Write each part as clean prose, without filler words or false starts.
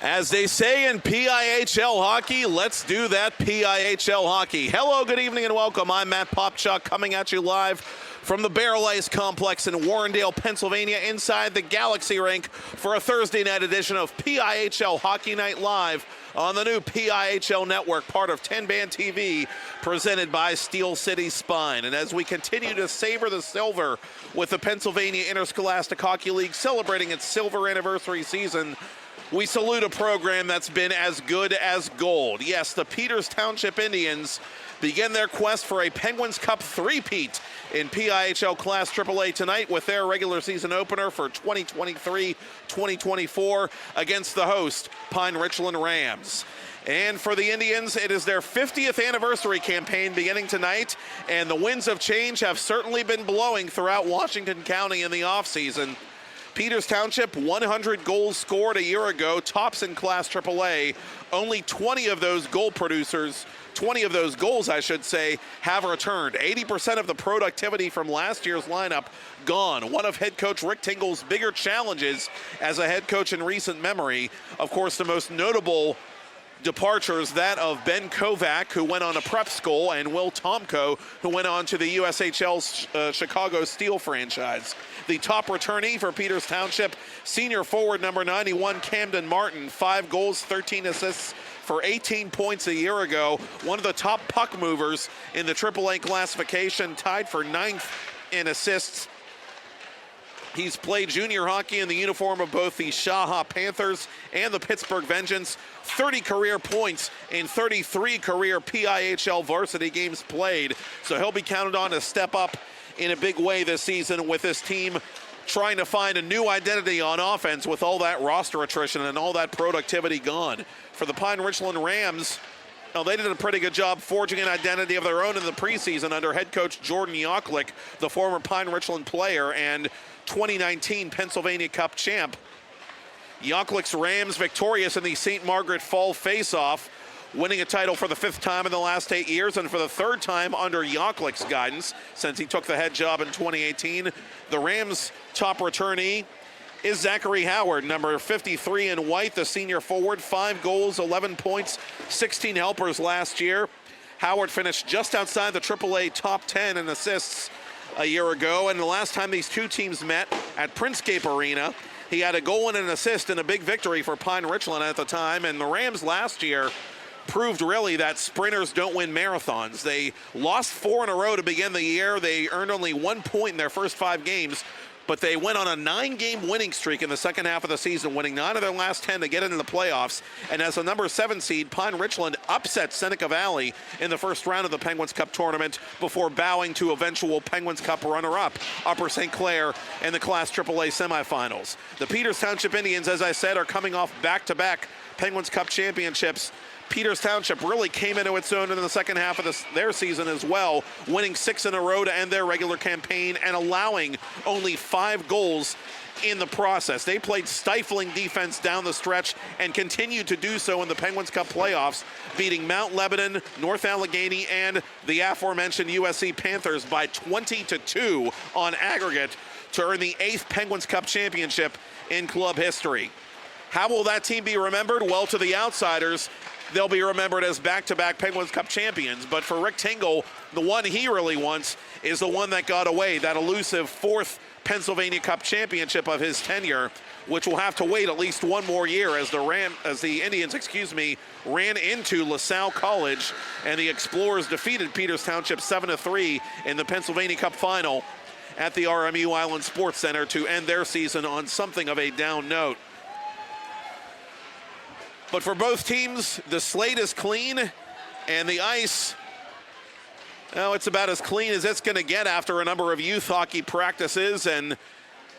As they say in PIHL hockey, let's do that PIHL hockey. Hello, good evening, and welcome. I'm Matt Popchuk coming at you live from the Baierl Ice Complex in Warrendale, Pennsylvania, inside the Galaxy Rink for a Thursday night edition of PIHL Hockey Night Live on the new PIHL Network, part of 10-Band TV, presented by Steel City Spine. And as we continue to savor the silver with the Pennsylvania Interscholastic Hockey League celebrating its silver anniversary season, we salute a program that's been as good as gold. Yes, the Peters Township Indians begin their quest for a Penguins Cup three-peat in PIHL Class AAA tonight with their regular season opener for 2023-2024 against the host, Pine Richland Rams. And for the Indians, it is their 50th anniversary campaign beginning tonight, and the winds of change have certainly been blowing throughout Washington County in the offseason. Peters Township, 100 goals scored a year ago, tops in Class AAA. Only 20 of those goals, I should say, have returned. 80% of the productivity from last year's lineup gone. One of head coach Rick Tingle's bigger challenges as a head coach in recent memory. Of course, the most notable departures, that of Ben Kovac, who went on a prep school, and Will Tomko, who went on to the USHL's Chicago Steel franchise. The top returnee for Peters Township, senior forward number 91, Camden Martin, 5 goals, 13 assists for 18 points a year ago. One of the top puck movers in the AAA classification, tied for 9th in assists. He's played junior hockey in the uniform of both the Shaha Panthers and the Pittsburgh Vengeance. 30 career points in 33 career PIHL varsity games played. So he'll be counted on to step up in a big way this season with this team trying to find a new identity on offense with all that roster attrition and all that productivity gone. For the Pine Richland Rams, well, they did a pretty good job forging an identity of their own in the preseason under head coach Jordan Yoklik, the former Pine Richland player and 2019 Pennsylvania Cup champ. Yoklik's Rams victorious in the St. Margaret Fall face-off, winning a title for the 5th time in the last 8 years and for the 3rd time under Yoklik's guidance since he took the head job in 2018. The Rams' top returnee is Zachary Howard, number 53 in white, the senior forward, 5 goals, 11 points, 16 helpers last year. Howard finished just outside the AAA top 10 in assists a year ago, and the last time these two teams met at Prinscape Arena, he had a goal and an assist in a big victory for Pine Richland at the time. And the Rams last year proved really that sprinters don't win marathons. They lost 4 in a row to begin the year. They earned only 1 point in their first 5 games, but they went on a 9-game winning streak in the second half of the season, winning 9 of their last 10 to get into the playoffs. And as a number 7 seed, Pine Richland upset Seneca Valley in the first round of the Penguins Cup tournament before bowing to eventual Penguins Cup runner-up Upper St. Clair in the Class AAA semifinals. The Peters Township Indians, as I said, are coming off back-to-back Penguins Cup championships. Peters Township really came into its own in the second half of their season as well, winning 6 in a row to end their regular campaign and allowing only 5 goals in the process. They played stifling defense down the stretch and continued to do so in the Penguins Cup playoffs, beating Mount Lebanon, North Allegheny, and the aforementioned USC Panthers by 20-2 on aggregate to earn the 8th Penguins Cup championship in club history. How will that team be remembered? Well, to the outsiders, they'll be remembered as back-to-back Penguins Cup champions. But for Rick Tingle, the one he really wants is the one that got away, that elusive 4th Pennsylvania Cup championship of his tenure, which will have to wait at least 1 more year as the Indians ran into LaSalle College, and the Explorers defeated Peters Township 7-3 in the Pennsylvania Cup final at the RMU Island Sports Center to end their season on something of a down note. But for both teams, the slate is clean, and the ice, well, it's about as clean as it's going to get after a number of youth hockey practices, and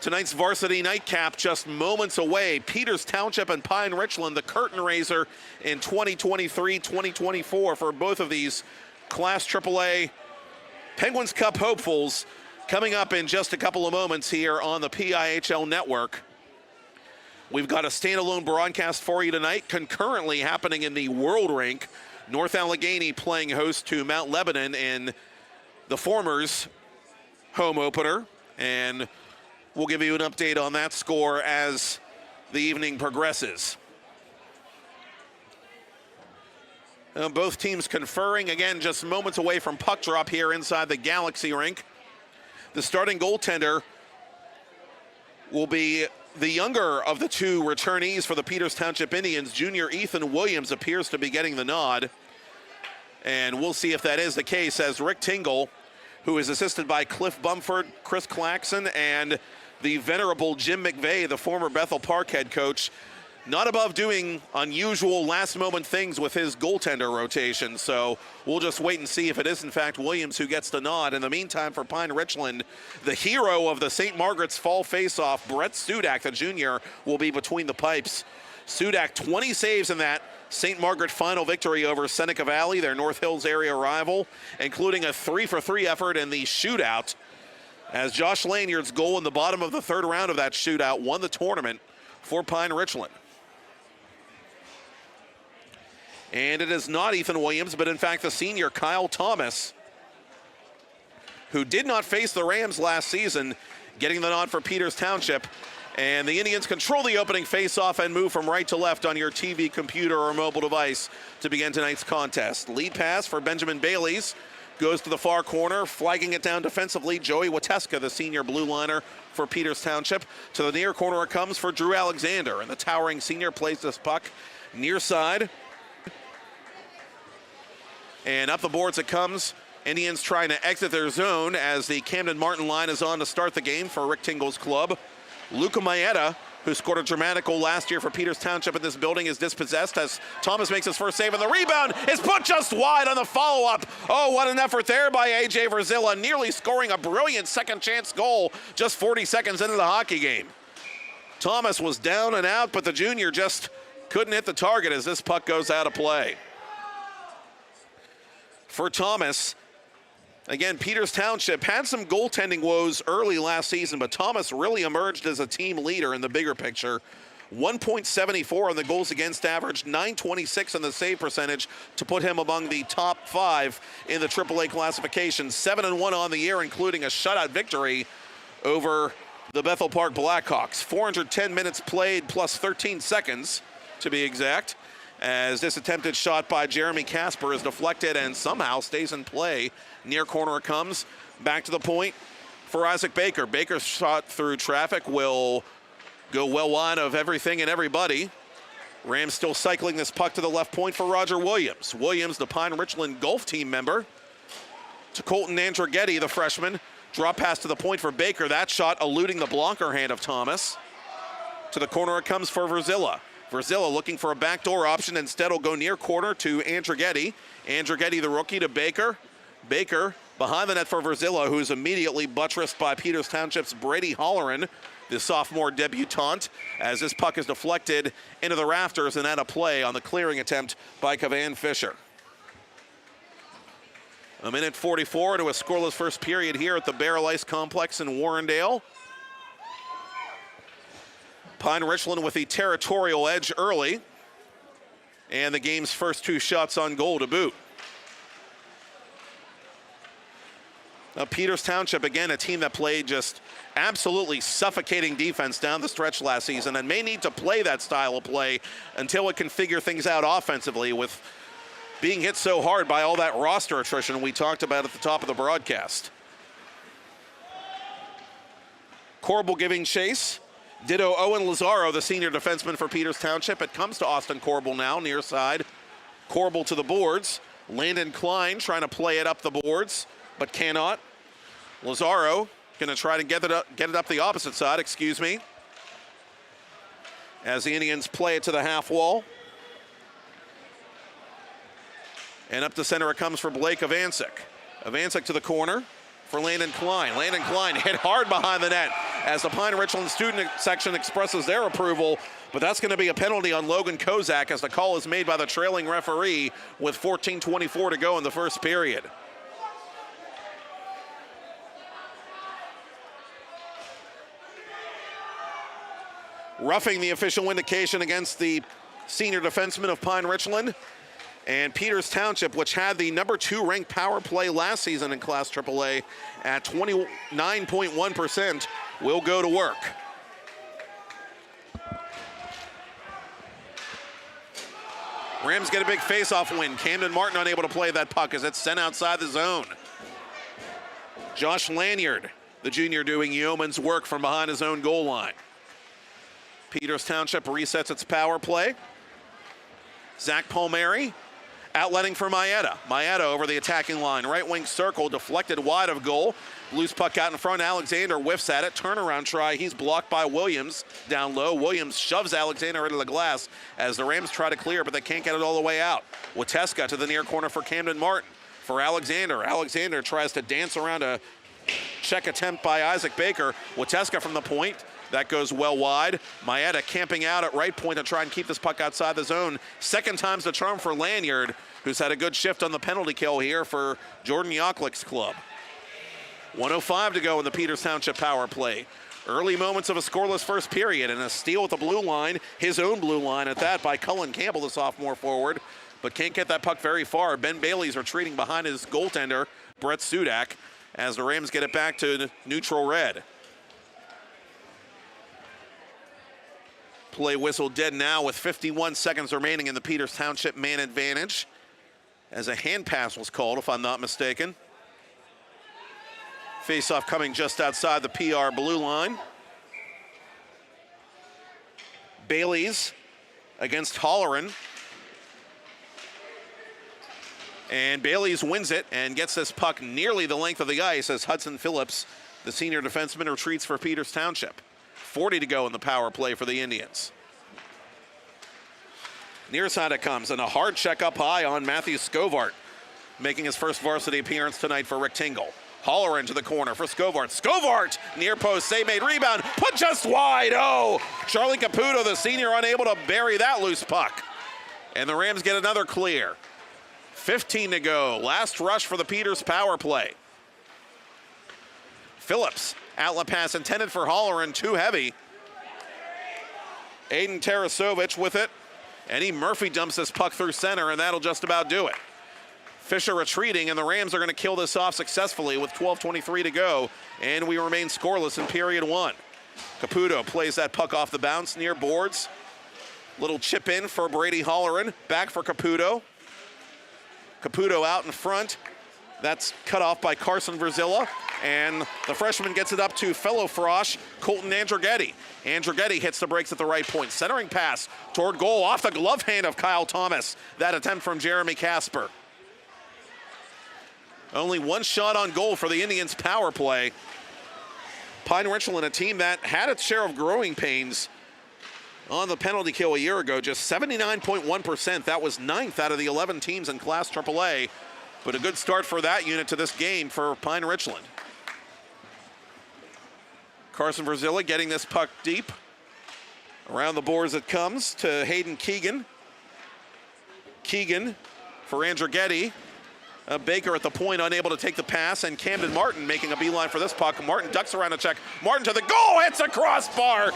tonight's varsity nightcap just moments away. Peters Township and Pine Richland, the curtain raiser in 2023-2024 for both of these Class AAA Penguins Cup hopefuls, coming up in just a couple of moments here on the PIHL Network. We've got a standalone broadcast for you tonight, concurrently happening in the World Rink. North Allegheny playing host to Mount Lebanon in the former's home opener. And we'll give you an update on that score as the evening progresses. Both teams conferring, again, just moments away from puck drop here inside the Galaxy rink. The starting goaltender will be the younger of the two returnees for the Peters Township Indians. Junior Ethan Williams appears to be getting the nod. And we'll see if that is the case, as Rick Tingle, who is assisted by Cliff Bumford, Chris Claxon, and the venerable Jim McVeigh, the former Bethel Park head coach, not above doing unusual last-moment things with his goaltender rotation. So we'll just wait and see if it is, in fact, Williams who gets the nod. In the meantime, for Pine Richland, the hero of the St. Margaret's fall face-off, Brett Sudak, the junior, will be between the pipes. Sudak, 20 saves in that St. Margaret final victory over Seneca Valley, their North Hills area rival, including a 3-for-3 effort in the shootout, as Josh Lanyard's goal in the bottom of the third round of that shootout won the tournament for Pine Richland. And it is not Ethan Williams, but in fact the senior Kyle Thomas, who did not face the Rams last season, getting the nod for Peters Township. And the Indians control the opening face-off and move from right to left on your TV, computer, or mobile device to begin tonight's contest. Lead pass for Benjamin Bailey's goes to the far corner, flagging it down defensively. Joey Wateska, the senior blue liner for Peters Township. To the near corner it comes for Drew Alexander, and the towering senior plays this puck near side. And up the boards it comes. Indians trying to exit their zone as the Camden Martin line is on to start the game for Rick Tingle's club. Luca Maeda, who scored a dramatic goal last year for Peters Township in this building, is dispossessed as Thomas makes his first save, and the rebound is put just wide on the follow-up. Oh, what an effort there by A.J. Verzilla, nearly scoring a brilliant second-chance goal just 40 seconds into the hockey game. Thomas was down and out, but the junior just couldn't hit the target as this puck goes out of play. For Thomas, again, Peters Township had some goaltending woes early last season, but Thomas really emerged as a team leader in the bigger picture. 1.74 on the goals against average, 926 on the save percentage to put him among the top 5 in the AAA classification. 7-1 on the year, including a shutout victory over the Bethel Park Blackhawks. 410 minutes played plus 13 seconds to be exact, as this attempted shot by Jeremy Casper is deflected and somehow stays in play. Near corner it comes, back to the point for Isaac Baker. Baker's shot through traffic will go well wide of everything and everybody. Rams still cycling this puck to the left point for Roger Williams. Williams, the Pine Richland golf team member, to Colton Andrighetti, the freshman. Drop pass to the point for Baker. That shot eluding the blocker hand of Thomas. To the corner it comes for Verzilla. Verzilla looking for a backdoor option. Instead will go near corner to Andrighetti. Andrighetti, the rookie, to Baker. Baker behind the net for Verzilla, who's immediately buttressed by Peters Township's Brady Holleran, the sophomore debutante, as this puck is deflected into the rafters and out of play on the clearing attempt by Kavan Fisher. A minute 44 to a scoreless first period here at the Baierl Ice Complex in Warrendale. Pine Richland with the territorial edge early, and the game's first 2 shots on goal to boot. Now, Peters Township, again, a team that played just absolutely suffocating defense down the stretch last season and may need to play that style of play until it can figure things out offensively, with being hit so hard by all that roster attrition we talked about at the top of the broadcast. Corbel giving chase. Ditto Owen Lazaro, the senior defenseman for Peters Township. It comes to Austin Corbel now, near side. Corbel to the boards. Landon Klein trying to play it up the boards, but cannot. Lazaro gonna try to get it up the opposite side, as the Indians play it to the half wall. And up the center it comes for Blake Avancic. Avancic to the corner for Landon Klein. Landon Klein hit hard behind the net as the Pine Richland student section expresses their approval, but that's going to be a penalty on Logan Kozak as the call is made by the trailing referee with 14:24 to go in the first period. Roughing the official indication against the senior defenseman of Pine Richland. And Peters Township, which had the number 2 ranked power play last season in Class AAA at 29.1%, will go to work. Rams get a big face-off win. Camden Martin unable to play that puck as it's sent outside the zone. Josh Lanyard, the junior, doing yeoman's work from behind his own goal line. Peters Township resets its power play. Zach Palmieri outletting for Maeda. Maeda over the attacking line. Right wing circle, deflected wide of goal. Loose puck out in front. Alexander whiffs at it. Turnaround try. He's blocked by Williams down low. Williams shoves Alexander into the glass as the Rams try to clear, but they can't get it all the way out. Wateska to the near corner for Camden Martin. For Alexander. Alexander tries to dance around a check attempt by Isaac Baker. Wateska from the point. That goes well wide. Maeda camping out at right point to try and keep this puck outside the zone. Second time's the charm for Lanyard, who's had a good shift on the penalty kill here for Jordan Yoklik's club. 1:05 to go in the Peters Township power play. Early moments of a scoreless first period and a steal at the blue line, his own blue line at that, by Cullen Campbell, the sophomore forward, but can't get that puck very far. Ben Bailey's retreating behind his goaltender, Brett Sudak, as the Rams get it back to neutral red. Play whistle dead now with 51 seconds remaining in the Peters Township man advantage, as a hand pass was called, if I'm not mistaken. Face-off coming just outside the PR blue line. Bailey's against Holleran. And Bailey's wins it and gets this puck nearly the length of the ice as Hudson Phillips, the senior defenseman, retreats for Peters Township. 40 to go in the power play for the Indians. Near side it comes, and a hard check up high on Matthew Scovart, making his first varsity appearance tonight for Rick Tingle. Holler into the corner for Scovart. Scovart, near post, save made, rebound, put just wide. Oh, Charlie Caputo, the senior, unable to bury that loose puck. And the Rams get another clear. 15 to go, last rush for the Peters power play. Phillips, outlet pass intended for Holleran, too heavy. Aiden Tarasovich with it. Eddie Murphy dumps this puck through center, and that'll just about do it. Fisher retreating, and the Rams are going to kill this off successfully with 12:23 to go, and we remain scoreless in period one. Caputo plays that puck off the bounce near boards. Little chip in for Brady Holleran. Back for Caputo. Caputo out in front. That's cut off by Carson Verzilla, and the freshman gets it up to fellow Frosh, Colton Andrighetti. Andrighetti hits the brakes at the right point. Centering pass toward goal off the glove hand of Kyle Thomas. That attempt from Jeremy Casper. Only one shot on goal for the Indians power play. Pine Richland, a team that had its share of growing pains on the penalty kill a year ago, just 79.1%. That was 9th out of the 11 teams in Class AAA. But a good start for that unit to this game for Pine Richland. Carson Verzilla getting this puck deep. Around the boards it comes to Hayden Keegan. Keegan for Andrighetti. Baker at the point, unable to take the pass, and Camden Martin making a beeline for this puck. Martin ducks around a check. Martin to the goal, hits a crossbar.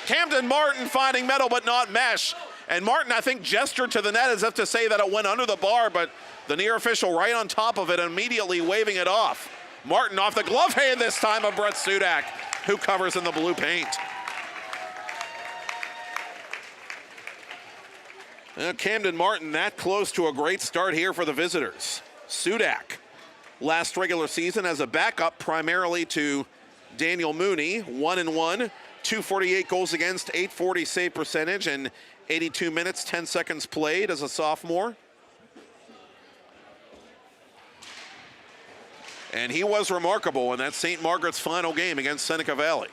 Camden Martin finding metal but not mesh. And Martin, I think, gestured to the net as if to say that it went under the bar, but the near official right on top of it, immediately waving it off. Martin off the glove hand this time of Brett Sudak, who covers in the blue paint. Camden Martin that close to a great start here for the visitors. Sudak, last regular season as a backup primarily to Daniel Mooney, 1-1, 248 goals against, 840 save percentage, and 82 minutes, 10 seconds played as a sophomore. And he was remarkable in that St. Margaret's final game against Seneca Valley.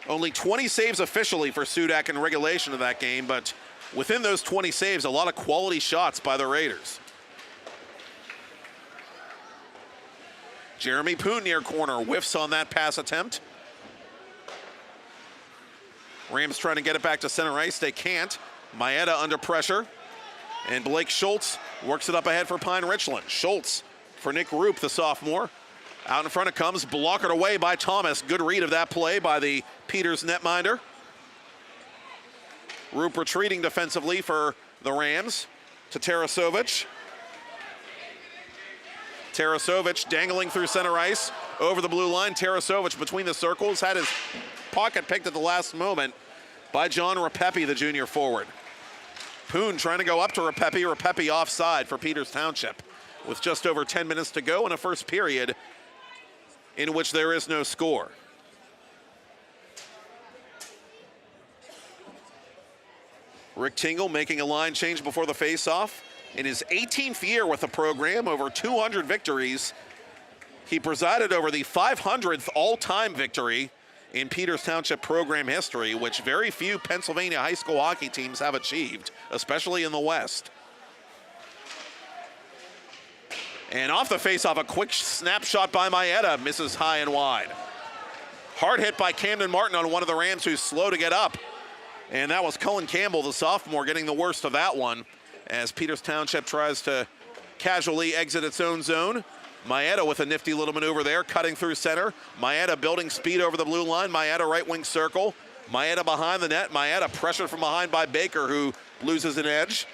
Only 20 saves officially for Sudak in regulation of that game, but within those 20 saves, a lot of quality shots by the Raiders. Jeremy Poon near corner, whiffs on that pass attempt. Rams trying to get it back to center ice, they can't. Maeda under pressure, and Blake Schultz works it up ahead for Pine Richland. Schultz for Nick Roop, the sophomore. Out in front it comes, blocked away by Thomas. Good read of that play by the Peters netminder. Roop retreating defensively for the Rams to Tarasovich. Tarasovich dangling through center ice over the blue line. Tarasovich between the circles had his pocket picked at the last moment by John Rapepi, the junior forward. Poon trying to go up to Rapepi. Rapepi offside for Peters Township with just over 10 minutes to go in a first period in which there is no score. Rick Tingle making a line change before the face-off. In his 18th year with the program, over 200 victories. He presided over the 500th all-time victory in Peters Township program history, which very few Pennsylvania high school hockey teams have achieved, especially in the West. And off the face-off, a quick snapshot by Maeda, misses high and wide. Hard hit by Camden Martin on one of the Rams, who's slow to get up. And that was Cullen Campbell, the sophomore, getting the worst of that one as Peters Township tries to casually exit its own zone. Maeda with a nifty little maneuver there, cutting through center. Maeda building speed over the blue line. Maeda right wing circle. Maeda behind the net. Maeda pressured from behind by Baker, who loses an edge.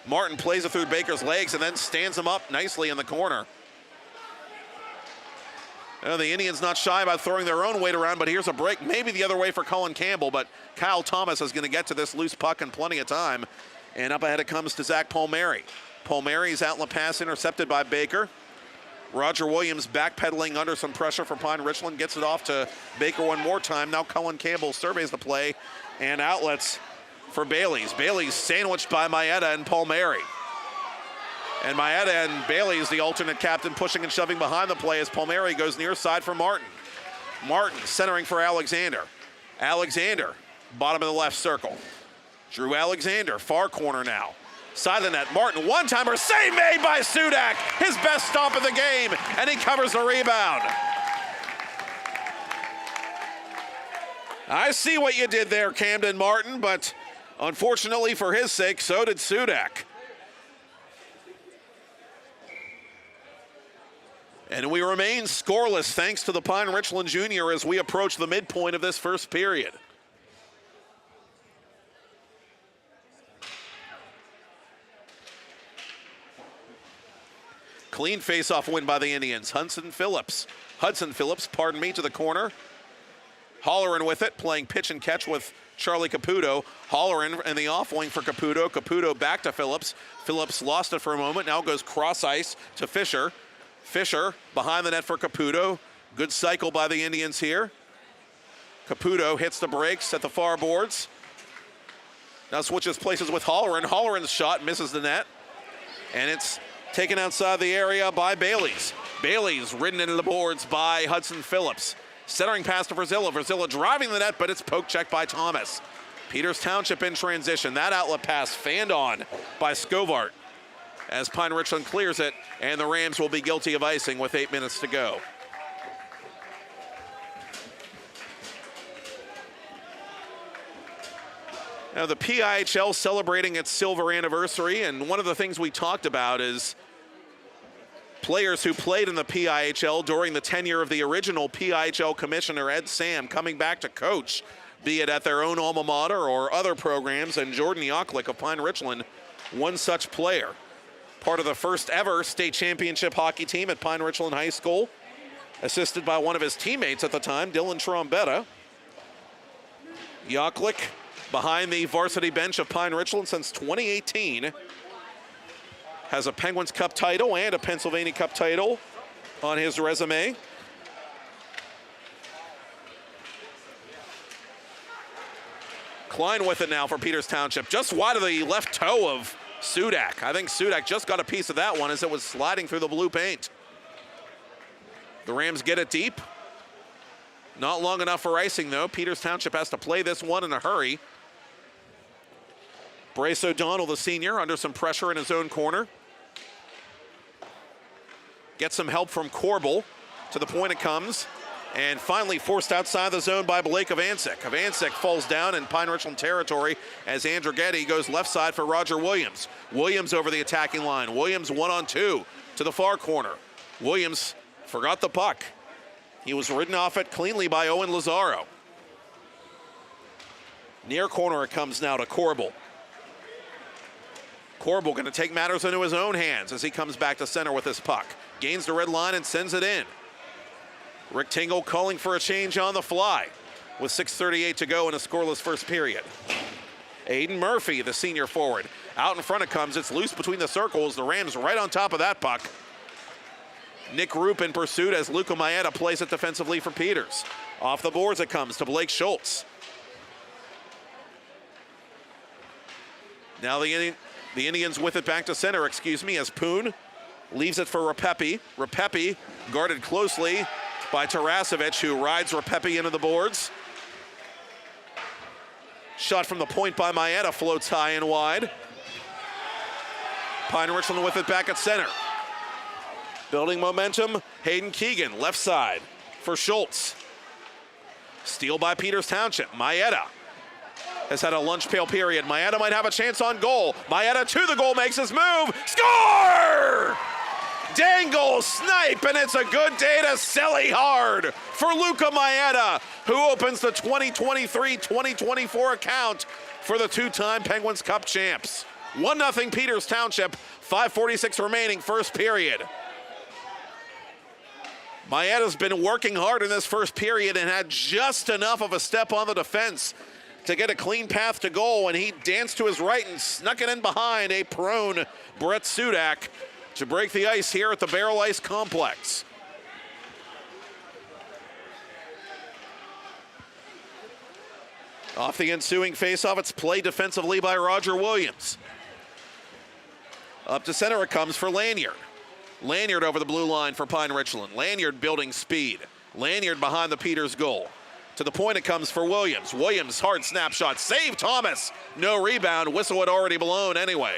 Martin plays it through Baker's legs and then stands him up nicely in the corner. The Indians not shy about throwing their own weight around, but here's a break, maybe the other way for Cullen Campbell, but Kyle Thomas is going to get to this loose puck in plenty of time. And up ahead it comes to Zach Palmieri. Palmieri's outlet pass intercepted by Baker. Roger Williams backpedaling under some pressure from Pine Richland, gets it off to Baker one more time. Now Cullen Campbell surveys the play and outlets for Bailey's. Bailey's sandwiched by Maeda and Palmieri. And Maeda and Bailey is the alternate captain, pushing and shoving behind the play as Palmieri goes near side for Martin. Martin centering for Alexander. Alexander, bottom of the left circle. Drew Alexander, far corner now. Side of the net, Martin, one-timer, save made by Sudak, his best stomp of the game, and he covers the rebound. I see what you did there, Camden Martin, but unfortunately for his sake, so did Sudak. And we remain scoreless thanks to the Pine Richland Junior as we approach the midpoint of this first period. Clean face-off win by the Indians. Hudson Phillips, pardon me, to the corner. Holleran with it, playing pitch and catch with Charlie Caputo. Holleran in the off wing for Caputo. Caputo back to Phillips. Phillips lost it for a moment, now goes cross ice to Fisher. Fisher behind the net for Caputo. Good cycle by the Indians here. Caputo hits the brakes at the far boards. Now switches places with Holleran. Holleran's shot misses the net. And it's taken outside the area by Bailey's. Bailey's ridden into the boards by Hudson Phillips. Centering pass to Verzilla. Verzilla driving the net, but it's poke checked by Thomas. Peters Township in transition. That outlet pass fanned on by Scovart as Pine Richland clears it, and the Rams will be guilty of icing with 8 minutes to go. Now the PIHL celebrating its silver anniversary, and one of the things we talked about is players who played in the PIHL during the tenure of the original PIHL commissioner, Ed Sam, coming back to coach, be it at their own alma mater or other programs, and Jordan Yoklik of Pine Richland, one such player. Part of the first ever state championship hockey team at Pine Richland High School, assisted by one of his teammates at the time, Dylan Trombetta. Yoklik behind the varsity bench of Pine Richland since 2018. Has a Penguins Cup title and a Pennsylvania Cup title on his resume. Klein with it now for Peters Township, just wide of the left toe of Sudak. I think Sudak just got a piece of that one as it was sliding through the blue paint. The Rams get it deep. Not long enough for icing though. Peters Township has to play this one in a hurry. Brace O'Donnell, the senior, under some pressure in his own corner. Gets some help from Corbel. To the point it comes. And finally forced outside the zone by Blake Avancic. Avancic falls down in Pine Richland territory as Andrighetti goes left side for Roger Williams. Williams over the attacking line. Williams 1-on-2 to the far corner. Williams forgot the puck. He was ridden off it cleanly by Owen Lazaro. Near corner it comes now to Corbel. Corbel going to take matters into his own hands as he comes back to center with his puck. Gains the red line and sends it in. Rick Tingle calling for a change on the fly. with 6:38 to go in a scoreless first period. Aiden Murphy, the senior forward. Out in front it comes. It's loose between the circles. The Rams right on top of that puck. Nick Roop in pursuit as Luca Maeda plays it defensively for Peters. Off the boards it comes to Blake Schultz. Now the Indians with it back to center, as Poon leaves it for Repepi. Repepi guarded closely by Tarasevich, who rides Repepi into the boards. Shot from the point by Maeda floats high and wide. Pine Richland with it back at center. Building momentum, Hayden Keegan, left side for Schultz. Steal by Peters Township. Maeda has had a lunch pail period. Maeda might have a chance on goal. Maeda to the goal, makes his move. Score! Dangle, snipe, and it's a good day to Selly hard for Luca Maeda, who opens the 2023-2024 account for the two-time Penguins Cup champs. 1-0 Peters Township, 5:46 remaining, first period. Maeda's been working hard in this first period and had just enough of a step on the defense to get a clean path to goal, and he danced to his right and snuck it in behind a prone Brett Sudak to break the ice here at the Baierl Ice Complex. Off the ensuing faceoff, it's played defensively by Roger Williams. Up to center it comes for Lanyard. Lanyard over the blue line for Pine Richland. Lanyard building speed. Lanyard behind the Peters goal. To the point it comes for Williams. Williams, hard snapshot. Save Thomas. No rebound. Whistle had already blown anyway.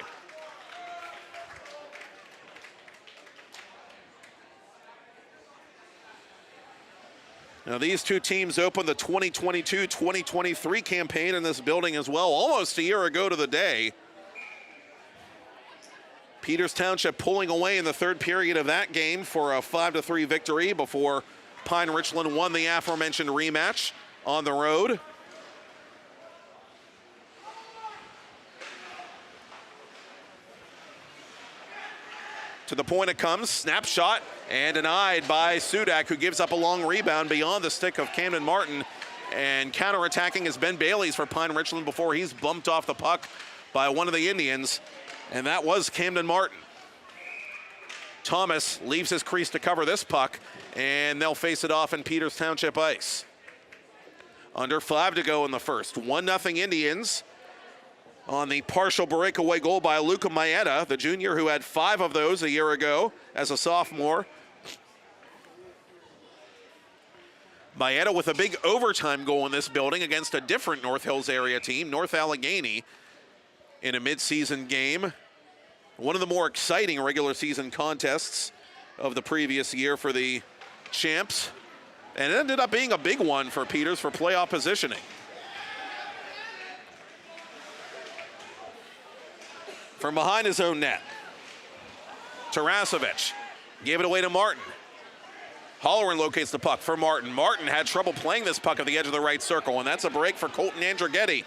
Now these two teams opened the 2022-2023 campaign in this building as well, almost a year ago to the day. Peters Township pulling away in the third period of that game for a 5-3 victory before Pine Richland won the aforementioned rematch on the road. To the point it comes, snapshot, and denied by Sudak, who gives up a long rebound beyond the stick of Camden Martin. And counterattacking is Ben Bailey's for Pine Richland before he's bumped off the puck by one of the Indians, and that was Camden Martin. Thomas leaves his crease to cover this puck, and they'll face it off in Peters Township ice. Under 5 to go in the first. 1-0 Indians on the partial breakaway goal by Luca Maeda, the junior who had 5 of those a year ago as a sophomore. Maeda with a big overtime goal in this building against a different North Hills area team, North Allegheny, in a midseason game. One of the more exciting regular season contests of the previous year for the champs. And it ended up being a big one for Peters for playoff positioning. From behind his own net, Tarasevich gave it away to Martin. Holloran locates the puck for Martin. Martin had trouble playing this puck at the edge of the right circle, and that's a break for Colton Andrighetti,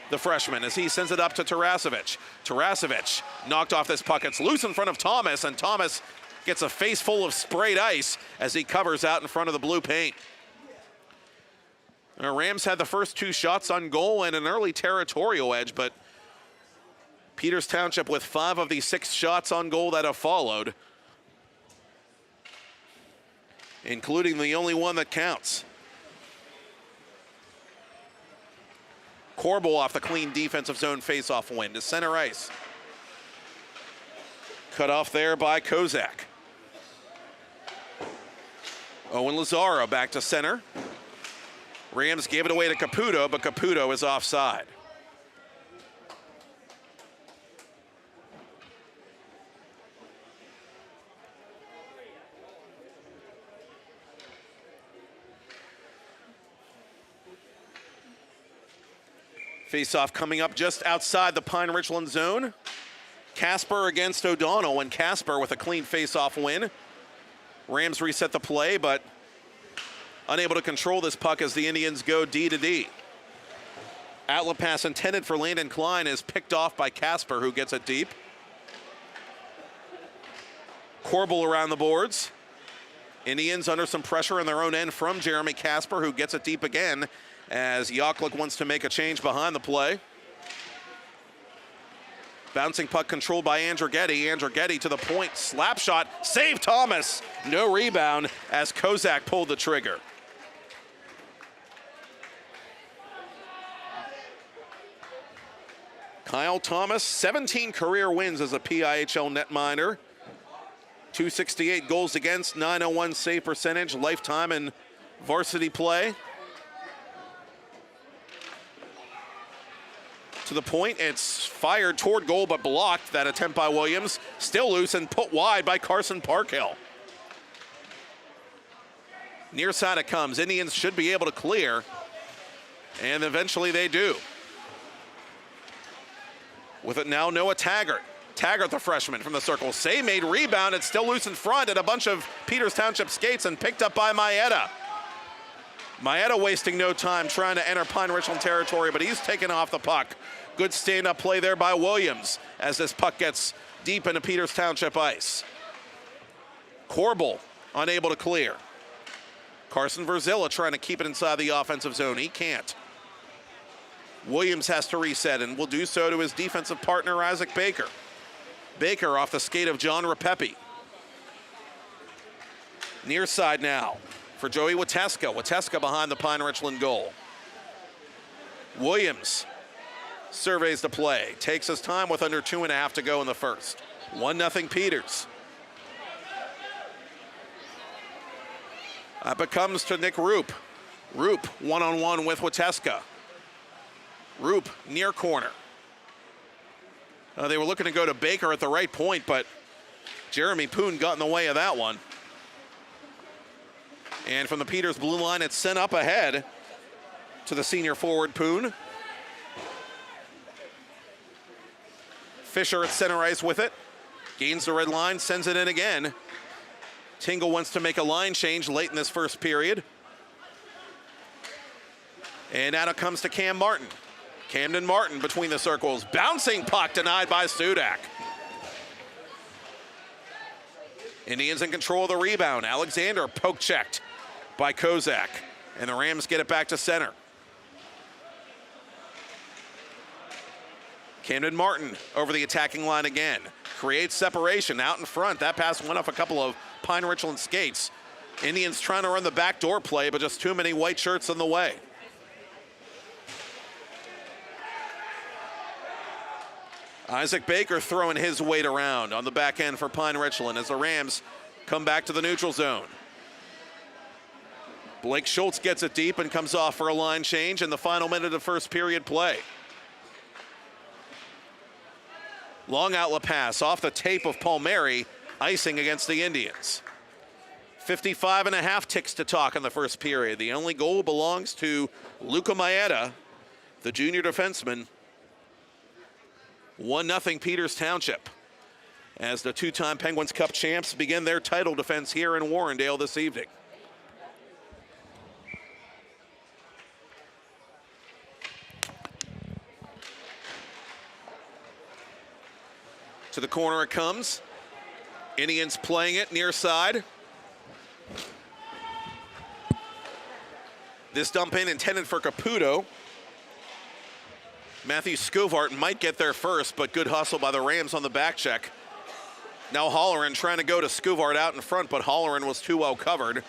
the freshman, as he sends it up to Tarasevich. Tarasevich knocked off this puck. It's loose in front of Thomas, and Thomas gets a face full of sprayed ice as he covers out in front of the blue paint. The Rams had the first 2 shots on goal and an early territorial edge, but Peters Township with 5 of the 6 shots on goal that have followed, including the only one that counts. Corbel off the clean defensive zone faceoff win to center ice. Cut off there by Kozak. Owen Lazaro back to center. Rams gave it away to Caputo, but Caputo is offside. Face-off coming up just outside the Pine Richland zone. Casper against O'Donnell, and Casper with a clean face-off win. Rams reset the play, but unable to control this puck as the Indians go D to D. Outlet pass intended for Landon Klein is picked off by Casper, who gets it deep. Corbel around the boards. Indians under some pressure in their own end from Jeremy Casper, who gets it deep again. as Yaklik wants to make a change behind the play. Bouncing puck controlled by Andrighetti. Andrighetti to the point, slap shot, save Thomas. No rebound as Kozak pulled the trigger. Kyle Thomas, 17 career wins as a PIHL netminder. 268 goals against, 901 save percentage, lifetime in varsity play. To the point, it's fired toward goal but blocked. That attempt by Williams, still loose and put wide by Carson Parkhill. Near side it comes. Indians should be able to clear, and eventually they do. With it now, Noah Taggart. Taggart, the freshman from the circle. Save made, rebound, it's still loose in front, and a bunch of Peters Township skates and picked up by Maeda. Maeda wasting no time trying to enter Pine Richland territory, but he's taken off the puck. Good stand-up play there by Williams as this puck gets deep into Peters Township ice. Corbel unable to clear. Carson Verzilla trying to keep it inside the offensive zone. He can't. Williams has to reset and will do so to his defensive partner, Isaac Baker. Baker off the skate of John Rapepi. Near side now for Joey Wateska. Wateska behind the Pine Richland goal. Williams surveys the play. Takes his time with under 2.5 to go in the first. 1-0 Peters. Up it comes to Nick Roop. Roop one-on-one with Wateska. Roop near corner. They were looking to go to Baker at the right point, but Jeremy Poon got in the way of that one. And from the Peters blue line, it's sent up ahead to the senior forward, Poon. Fisher at center ice with it. Gains the red line, sends it in again. Tingle wants to make a line change late in this first period. And out it comes to Cam Martin. Camden Martin between the circles. Bouncing puck denied by Sudak. Indians in control of the rebound. Alexander poke checked by Kozak. And the Rams get it back to center. Camden Martin over the attacking line again. Creates separation out in front. That pass went off a couple of Pine Richland skates. Indians trying to run the backdoor play, but just too many white shirts in the way. Isaac Baker throwing his weight around on the back end for Pine Richland as the Rams come back to the neutral zone. Blake Schultz gets it deep and comes off for a line change in the final minute of first period play. Long outlet pass off the tape of Palmieri, icing against the Indians. 55.5 ticks to talk in the first period. The only goal belongs to Luca Maeda, the junior defenseman. 1-0 Peters Township as the two-time Penguins Cup champs begin their title defense here in Warrendale this evening. To the corner it comes. Indians playing it near side. This dump in intended for Caputo. Matthew Scuvart might get there first, but good hustle by the Rams on the back check. Now Holleran trying to go to Scuvart out in front, but Holleran was too well covered.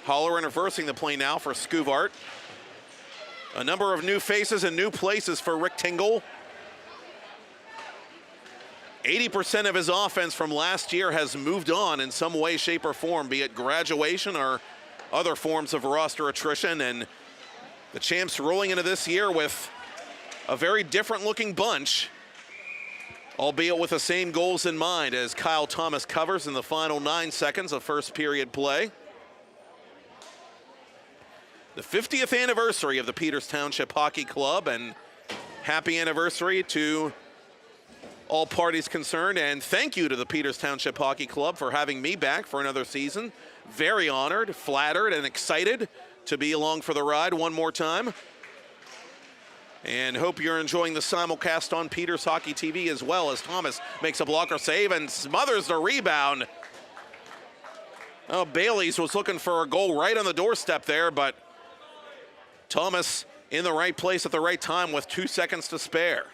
Holleran reversing the play now for Scuvart. A number of new faces and new places for Rick Tingle. 80% of his offense from last year has moved on in some way, shape, or form, be it graduation or other forms of roster attrition. And the champs rolling into this year with a very different looking bunch, albeit with the same goals in mind as Kyle Thomas covers in the final 9 seconds of first period play. The 50th anniversary of the Peters Township Hockey Club, and happy anniversary to all parties concerned, and thank you to the Peters Township Hockey Club for having me back for another season. Very honored, flattered, and excited to be along for the ride one more time. And hope you're enjoying the simulcast on Peters Hockey TV as well, as Thomas makes a blocker save and smothers the rebound. Oh, Bailey's was looking for a goal right on the doorstep there, but Thomas in the right place at the right time with 2 seconds to spare.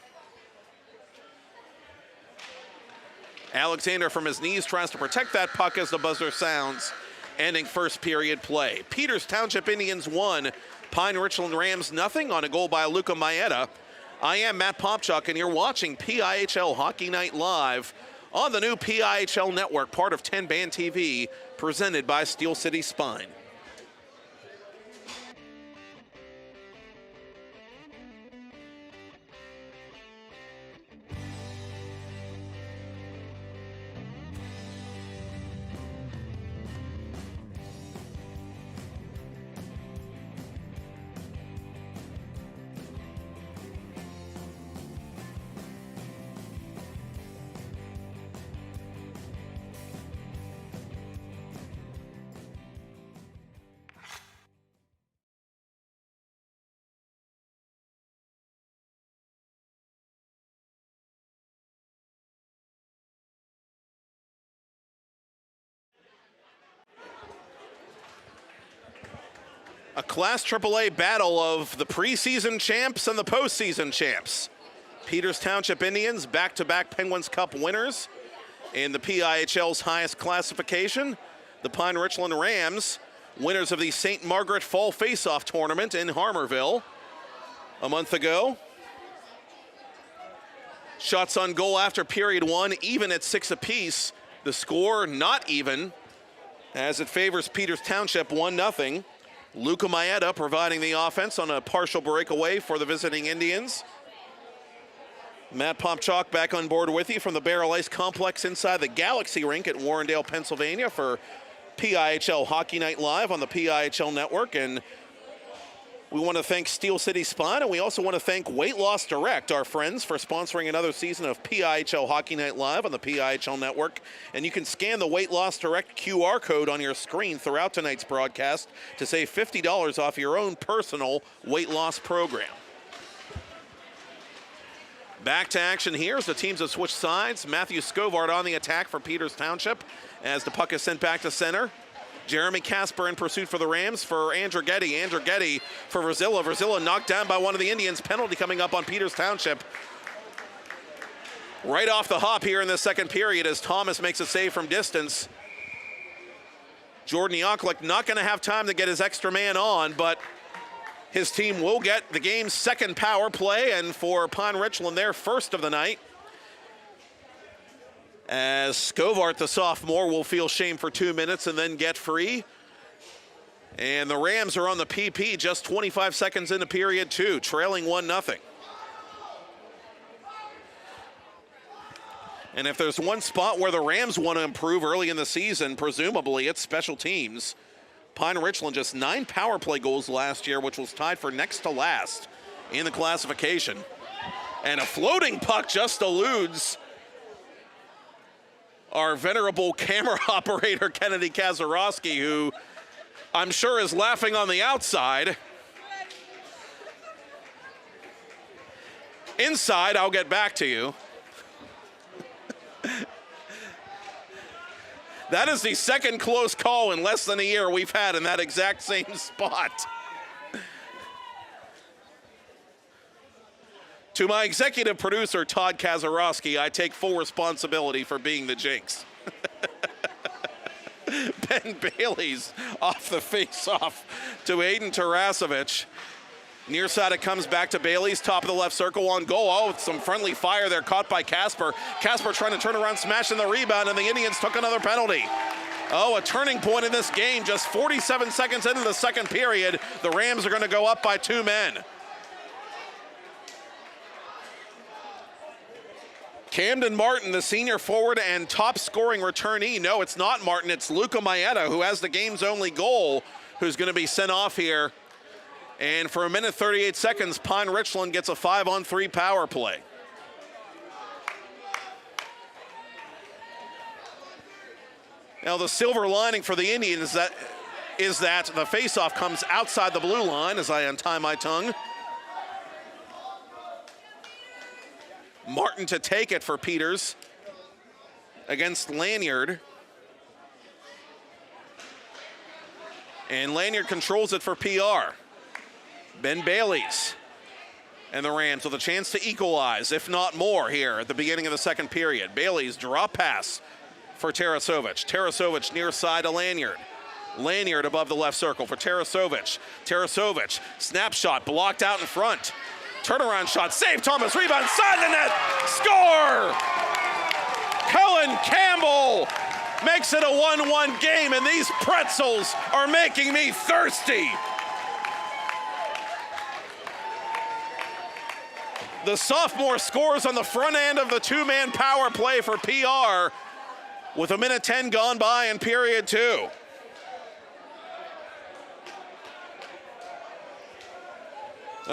Alexander from his knees tries to protect that puck as the buzzer sounds, ending first period play. Peters Township Indians 1, Pine Richland Rams nothing on a goal by Luca Maeda. I am Matt Popchuk, and you're watching PIHL Hockey Night Live on the new PIHL Network, part of 10 Band TV, presented by Steel City Spine. A Class AAA battle of the preseason champs and the postseason champs. Peters Township Indians, back-to-back Penguins Cup winners in the PIHL's highest classification. The Pine Richland Rams, winners of the St. Margaret Fall Face-Off Tournament in Harmarville a month ago. Shots on goal after period 1, even at 6 apiece. The score not even, as it favors Peters Township 1-0. Luca Maeda providing the offense on a partial breakaway for the visiting Indians. Matt Popchuk back on board with you from the Baierl Ice Complex inside the Galaxy Rink at Warrendale, Pennsylvania for PIHL Hockey Night Live on the PIHL Network. And we want to thank Steel City Spine, and we also want to thank Weight Loss Direct, our friends, for sponsoring another season of PIHL Hockey Night Live on the PIHL Network. And you can scan the Weight Loss Direct QR code on your screen throughout tonight's broadcast to save $50 off your own personal weight loss program. Back to action here as the teams have switched sides. Matthew Scovart on the attack for Peters Township as the puck is sent back to center. Jeremy Casper in pursuit for the Rams for Andrew Getty. Andrew Getty for Verzilla. Verzilla knocked down by one of the Indians. Penalty coming up on Peters Township. Right off the hop here in the second period as Thomas makes a save from distance. Jordan Yoklik not going to have time to get his extra man on, but his team will get the game's second power play, and for Pine Richland, their first of the night. As Scovart, the sophomore, will feel shame for 2 minutes and then get free. And the Rams are on the PP just 25 seconds into period 2, trailing 1-0. And if there's one spot where the Rams want to improve early in the season, presumably it's special teams. Pine Richland just 9 power play goals last year, which was tied for next to last in the classification. And a floating puck just eludes our venerable camera operator, Kennedy Kazarowski, who I'm sure is laughing on the outside. Inside, I'll get back to you. That is the second close call in less than a year we've had in that exact same spot. To my executive producer, Todd Kazarowski, I take full responsibility for being the jinx. Ben Bailey's off the face-off to Aiden Tarasevich. Near side, it comes back to Bailey's, top of the left circle on goal. Oh, some friendly fire there caught by Casper. Casper trying to turn around, smashing the rebound, and the Indians took another penalty. Oh, a turning point in this game. Just 47 seconds into the second period, the Rams are going to go up by 2 men. Camden Martin, the senior forward and top scoring returnee. No, it's not Martin, it's Luca Maeda, who has the game's only goal, who's going to be sent off here. And for 1 minute 38 seconds, Pine Richland gets a 5-on-3 power play. Now the silver lining for the Indians is that the faceoff comes outside the blue line as I untie my tongue. Martin to take it for Peters against Lanyard. And Lanyard controls it for PR. Ben Bailey's and the Rams with a chance to equalize, if not more, here at the beginning of the second period. Bailey's drop pass for Tarasovic. Tarasovic near side to Lanyard. Lanyard above the left circle for Tarasovic. Tarasovic, snapshot blocked out in front. Turnaround shot, save Thomas, rebound, side of the net, score! Cullen Campbell makes it a 1-1 game, and these pretzels are making me thirsty. The sophomore scores on the front end of the two-man power play for PR with 1:10 gone by in period 2.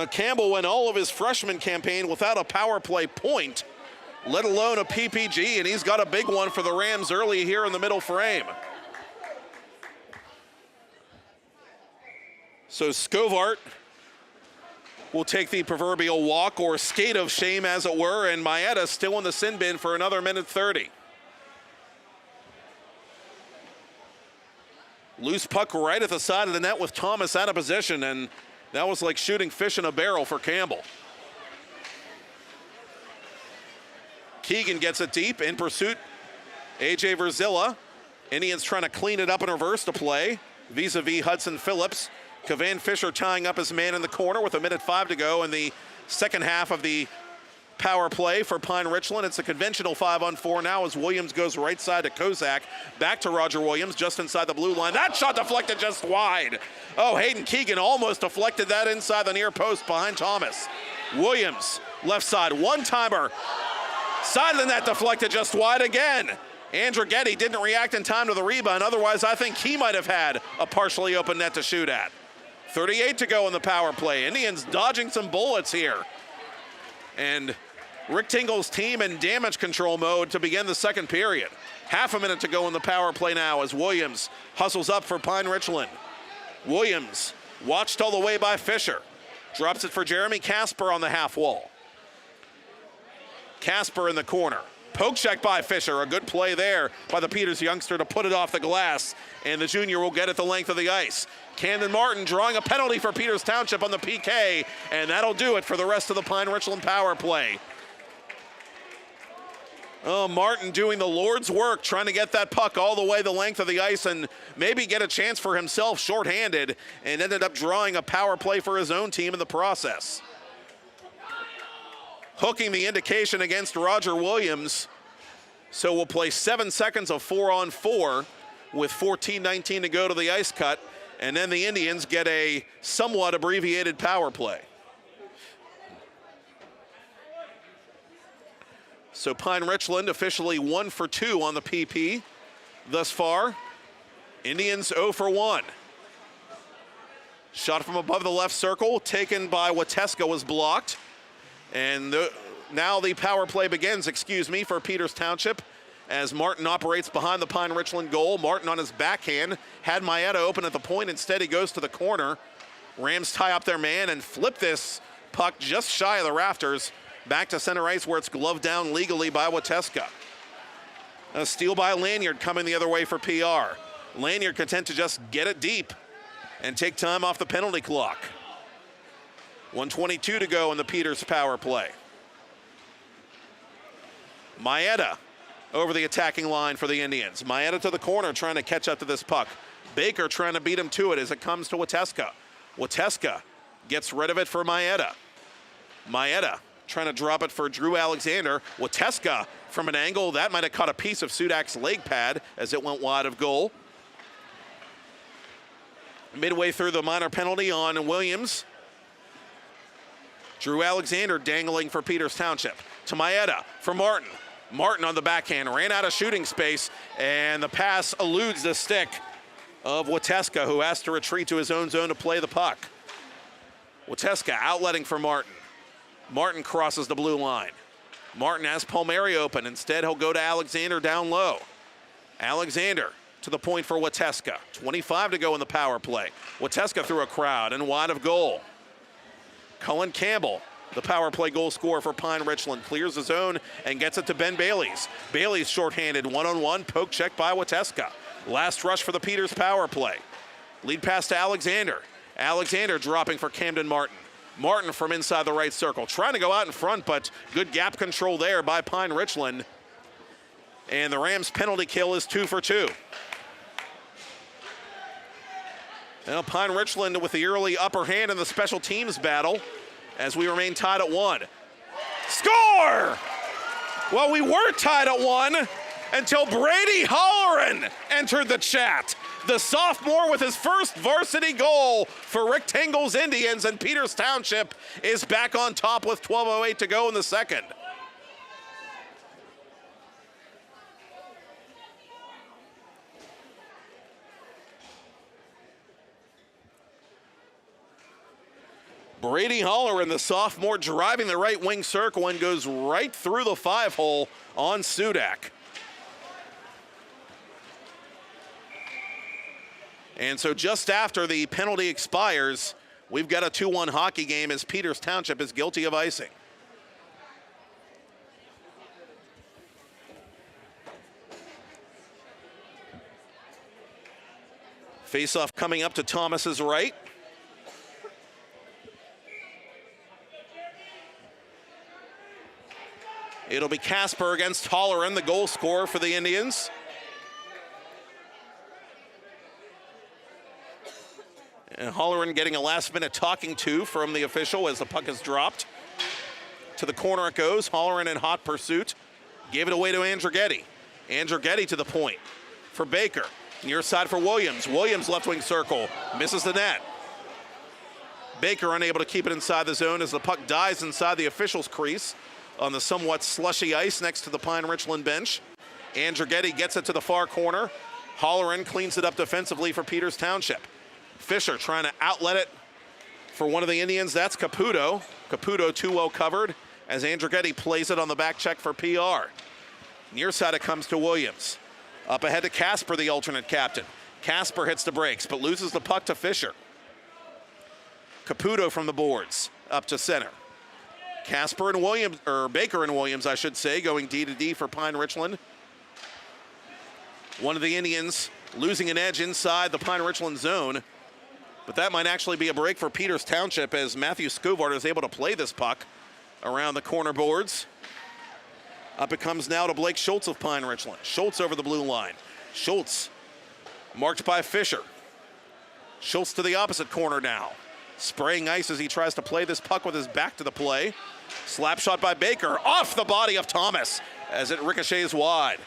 Campbell went all of his freshman campaign without a power play point, let alone a PPG, and he's got a big one for the Rams early here in the middle frame. So Scovart will take the proverbial walk or skate of shame, as it were, and Maeda still in the sin bin for another 1:30. Loose puck right at the side of the net with Thomas out of position, and that was like shooting fish in a barrel for Campbell. Keegan gets it deep in pursuit. AJ Verzilla. Indians trying to clean it up in reverse to play vis-a-vis Hudson Phillips. Kavan Fisher tying up his man in the corner with 1:05 to go in the second half of the power play for Pine Richland. It's a conventional 5-on-4 now as Williams goes right side to Kozak. Back to Roger Williams just inside the blue line. That shot deflected just wide. Oh, Hayden Keegan almost deflected that inside the near post behind Thomas. Williams, left side, one-timer. Side of the net deflected just wide again. Andrew Getty didn't react in time to the rebound. Otherwise, I think he might have had a partially open net to shoot at. 38 to go in the power play. Indians dodging some bullets here. And Rick Tingle's team in damage control mode to begin the second period. Half a minute to go in the power play now as Williams hustles up for Pine Richland. Williams, watched all the way by Fisher. Drops it for Jeremy Casper on the half wall. Casper in the corner. Poke check by Fisher, a good play there by the Peters youngster to put it off the glass, and the junior will get it the length of the ice. Camden Martin drawing a penalty for Peters Township on the PK, and that'll do it for the rest of the Pine Richland power play. Oh, Martin doing the Lord's work, trying to get that puck all the way the length of the ice and maybe get a chance for himself shorthanded, and ended up drawing a power play for his own team in the process. Hooking the indication against Roger Williams. So we'll play 7 seconds of 4-on-4 with 14:19 to go to the ice cut. And then the Indians get a somewhat abbreviated power play. So Pine Richland officially 1 for 2 on the PP thus far. Indians 0 for 1. Shot from above the left circle, taken by Wateska, was blocked. And now the power play begins, for Peters Township as Martin operates behind the Pine Richland goal. Martin on his backhand had Maeda open at the point. Instead, he goes to the corner. Rams tie up their man and flip this puck just shy of the rafters back to center ice where it's gloved down legally by Wateska. A steal by Lanyard coming the other way for PR. Lanyard content to just get it deep and take time off the penalty clock. 1:22 to go in the Peters power play. Maeda over the attacking line for the Indians. Maeda to the corner trying to catch up to this puck. Baker trying to beat him to it as it comes to Wateska. Wateska gets rid of it for Maeda. Maeda trying to drop it for Drew Alexander. Wateska from an angle that might have caught a piece of Sudak's leg pad as it went wide of goal. Midway through the minor penalty on Williams. Drew Alexander dangling for Peters Township. To Maeda for Martin. Martin on the backhand, ran out of shooting space, and the pass eludes the stick of Wateska, who has to retreat to his own zone to play the puck. Wateska outletting for Martin. Martin crosses the blue line. Martin has Palmieri open. Instead, he'll go to Alexander down low. Alexander to the point for Wateska. 25 to go in the power play. Wateska through a crowd and wide of goal. Cullen Campbell, the power play goal scorer for Pine Richland, clears the zone and gets it to Ben Bailey's. Bailey's shorthanded, one-on-one, poke check by Wateska. Last rush for the Peters power play. Lead pass to Alexander. Alexander dropping for Camden Martin. Martin from inside the right circle, trying to go out in front, but good gap control there by Pine Richland. And the Rams' penalty kill is 2 for 2. Now Pine Richland with the early upper hand in the special teams battle as we remain tied at 1. Score! Well, we were tied at 1 until Brady Holleran entered the chat. The sophomore with his first varsity goal for Rectangles Indians, and Peters Township is back on top with 12:08 to go in the second. Brady Holleran, the sophomore, driving the right wing circle and goes right through the 5-hole on Sudak. And so just after the penalty expires, we've got a 2-1 hockey game as Peters Township is guilty of icing. Face-off coming up to Thomas's right. It'll be Casper against Holleran, the goal scorer for the Indians. And Holleran getting a last-minute talking to from the official as the puck is dropped. To the corner it goes. Holleran in hot pursuit. Gave it away to Andrighetti. Andrighetti to the point for Baker. Near side for Williams. Williams left wing circle. Misses the net. Baker unable to keep it inside the zone as the puck dies inside the official's crease on the somewhat slushy ice next to the Pine Richland bench. Andrighetti gets it to the far corner. Holleran cleans it up defensively for Peters Township. Fisher trying to outlet it for one of the Indians. That's Caputo. Caputo 2-0 covered as Andrighetti plays it on the back check for PR. Near side it comes to Williams. Up ahead to Casper, the alternate captain. Casper hits the brakes but loses the puck to Fisher. Caputo from the boards up to center. Casper and Williams, or Baker and Williams, I should say, going D to D for Pine Richland. One of the Indians losing an edge inside the Pine Richland zone. But that might actually be a break for Peters Township as Matthew Scuvard is able to play this puck around the corner boards. Up it comes now to Blake Schultz of Pine Richland. Schultz over the blue line. Schultz marked by Fisher. Schultz to the opposite corner now. Spraying ice as he tries to play this puck with his back to the play. Slap shot by Baker off the body of Thomas as it ricochets wide.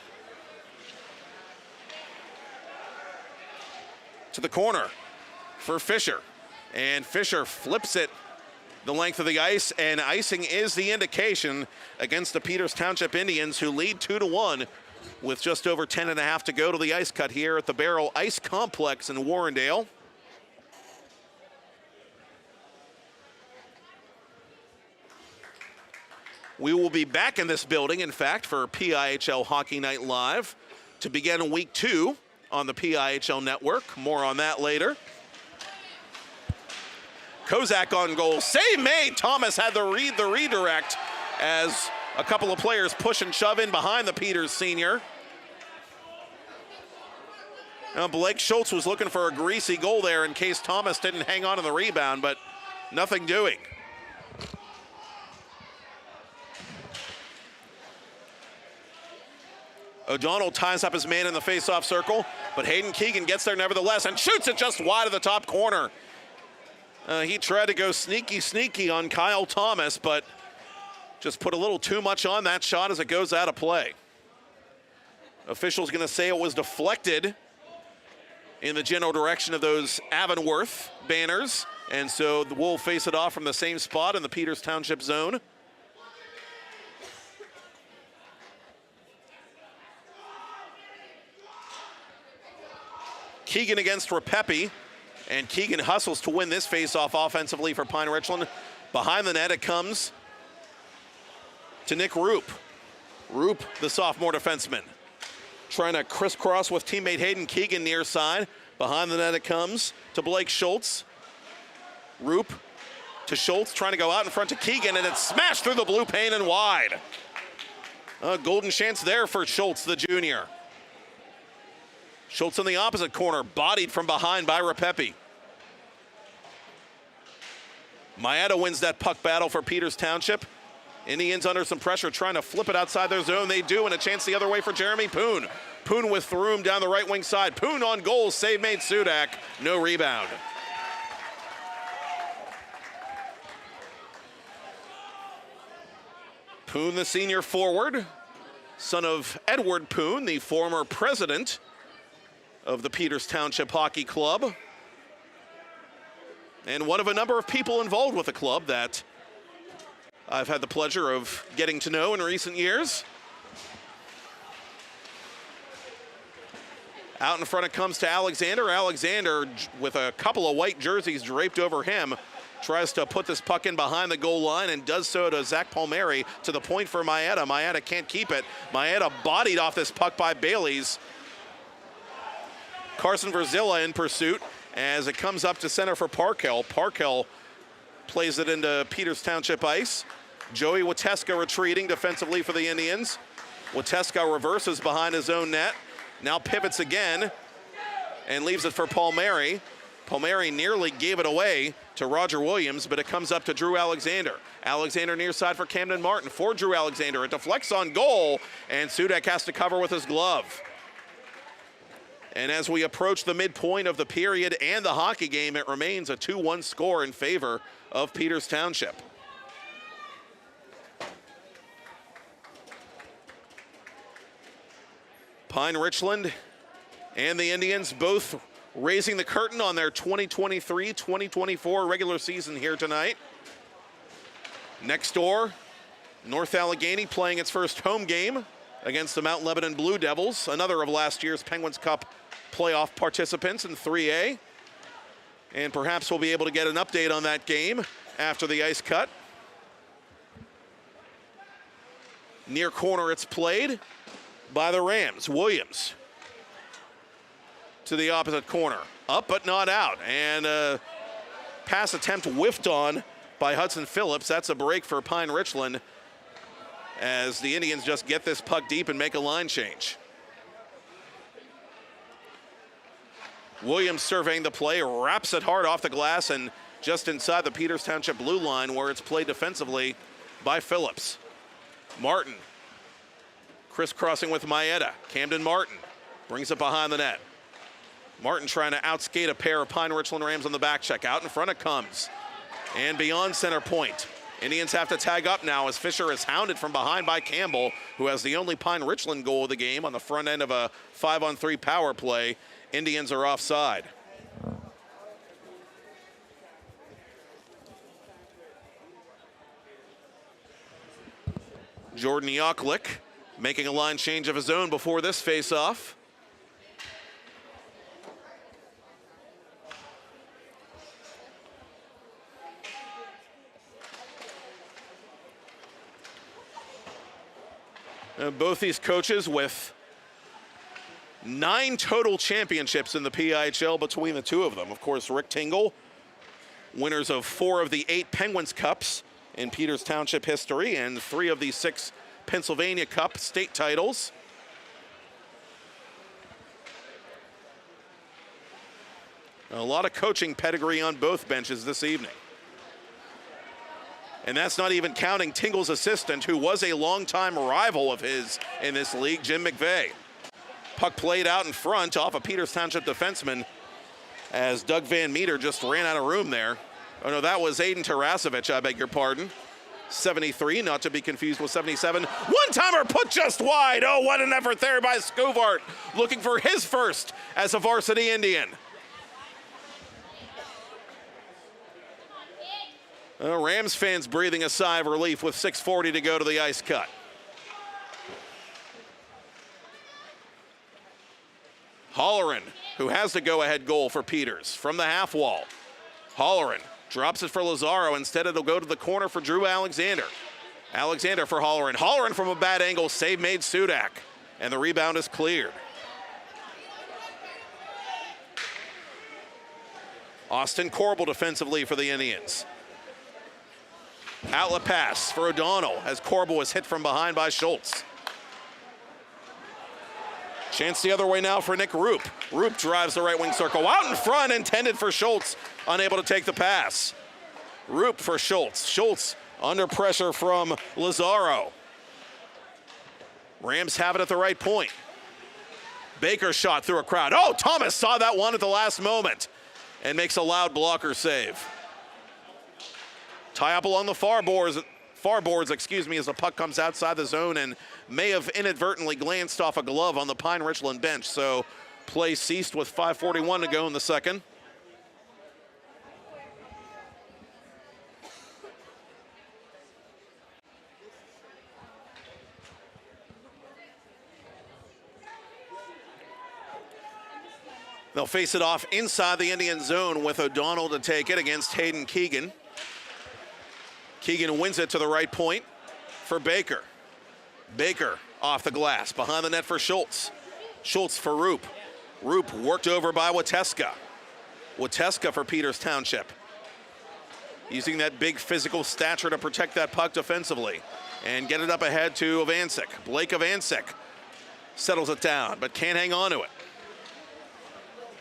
To the corner for Fisher. And Fisher flips it the length of the ice, and icing is the indication against the Peters Township Indians, who lead 2-1 with just over 10.5 to go to the ice cut here at the Baierl Ice Complex in Warrendale. We will be back in this building, in fact, for PIHL Hockey Night Live to begin week 2 on the PIHL network. More on that later. Kozak on goal. Save made. Thomas had to read the redirect as a couple of players push and shove in behind the Peters senior. Now Blake Schultz was looking for a greasy goal there in case Thomas didn't hang on to the rebound, but nothing doing. O'Donnell ties up his man in the face-off circle, but Hayden Keegan gets there nevertheless and shoots it just wide of the top corner. He tried to go sneaky on Kyle Thomas, but just put a little too much on that shot as it goes out of play. Officials going to say it was deflected in the general direction of those Avonworth banners, and so we'll face it off from the same spot in the Peters Township zone. Keegan against Repepe, and Keegan hustles to win this face-off offensively for Pine Richland. Behind the net it comes to Nick Roop. Roop, the sophomore defenseman, trying to crisscross with teammate Hayden Keegan near side. Behind the net it comes to Blake Schultz. Roop to Schultz, trying to go out in front to Keegan, and it's smashed through the blue pane and wide. A golden chance there for Schultz, the junior. Schultz in the opposite corner, bodied from behind by Repepe. Maeda wins that puck battle for Peters Township. Indians under some pressure, trying to flip it outside their zone. They do, and a chance the other way for Jeremy Poon. Poon with room down the right wing side. Poon on goal, save made Sudak, no rebound. Poon, the senior forward, son of Edward Poon, the former president of the Peters Township Hockey Club, and one of a number of people involved with the club that I've had the pleasure of getting to know in recent years. Out in front it comes to Alexander. Alexander, with a couple of white jerseys draped over him, tries to put this puck in behind the goal line and does so to Zach Palmieri, to the point for Maeda. Maeda can't keep it. Maeda bodied off this puck by Bailey's. Carson Verzilla in pursuit as it comes up to center for Parkel. Parkel plays it into Peters Township ice. Joey Wateska retreating defensively for the Indians. Wateska reverses behind his own net. Now pivots again and leaves it for Palmieri. Palmieri nearly gave it away to Roger Williams, but it comes up to Drew Alexander. Alexander near side for Camden Martin. For Drew Alexander, it deflects on goal, and Sudak has to cover with his glove. And as we approach the midpoint of the period and the hockey game, it remains a 2-1 score in favor of Peters Township. Pine Richland and the Indians both raising the curtain on their 2023-2024 regular season here tonight. Next door, North Allegheny playing its first home game against the Mount Lebanon Blue Devils, another of last year's Penguins Cup playoff participants in 3A. And perhaps we'll be able to get an update on that game after the ice cut. Near corner it's played by the Rams. Williams to the opposite corner. Up but not out. And a pass attempt whiffed on by Hudson Phillips. That's a break for Pine Richland as the Indians just get this puck deep and make a line change. Williams surveying the play, wraps it hard off the glass and just inside the Peters Township blue line, where it's played defensively by Phillips. Martin crisscrossing with Maeda. Camden Martin brings it behind the net. Martin trying to outskate a pair of Pine Richland Rams on the back check. Out in front it comes. And beyond center point. Indians have to tag up now as Fisher is hounded from behind by Campbell, who has the only Pine Richland goal of the game on the front end of a 5-on-3 power play. Indians are offside. Jordan Yoklik making a line change of his own before this face-off. Both these coaches with 9 total championships in the PIHL between the two of them. Of course, Rick Tingle, winners of 4 of the 8 Penguins Cups in Peters Township history and 3 of the 6 Pennsylvania Cup state titles. A lot of coaching pedigree on both benches this evening. And that's not even counting Tingle's assistant, who was a longtime rival of his in this league, Jim McVeigh. Puck played out in front off a Peters Township defenseman as Doug Van Meter just ran out of room there. Oh no, that was Aiden Tarasevich, I beg your pardon. 73, not to be confused with 77. One-timer put just wide. Oh, what an effort there by Scovart, looking for his first as a varsity Indian. Rams fans breathing a sigh of relief with 6:40 to go to the ice cut. Holleran, who has the go-ahead goal for Peters from the half wall. Holleran drops it for Lazaro. Instead, it'll go to the corner for Drew Alexander. Alexander for Holleran. Holleran from a bad angle, save made Sudak. And the rebound is cleared. Austin Corbel defensively for the Indians. Outlet pass for O'Donnell as Corbel was hit from behind by Schultz. Chance the other way now for Nick Roop. Roop drives the right wing circle out in front, intended for Schultz, unable to take the pass. Roop for Schultz. Schultz under pressure from Lazaro. Rams have it at the right point. Baker shot through a crowd. Oh, Thomas saw that one at the last moment and makes a loud blocker save. Tie up along the far boards, as the puck comes outside the zone and may have inadvertently glanced off a glove on the Pine Richland bench. So play ceased with 5:41 to go in the second. They'll face it off inside the Indian zone with O'Donnell to take it against Hayden Keegan. Keegan wins it to the right point for Baker. Baker off the glass, behind the net for Schultz. Schultz for Roop. Roop worked over by Wateska. Wateska for Peters Township. Using that big physical stature to protect that puck defensively and get it up ahead to Avancic. Blake Avancic settles it down, but can't hang on to it.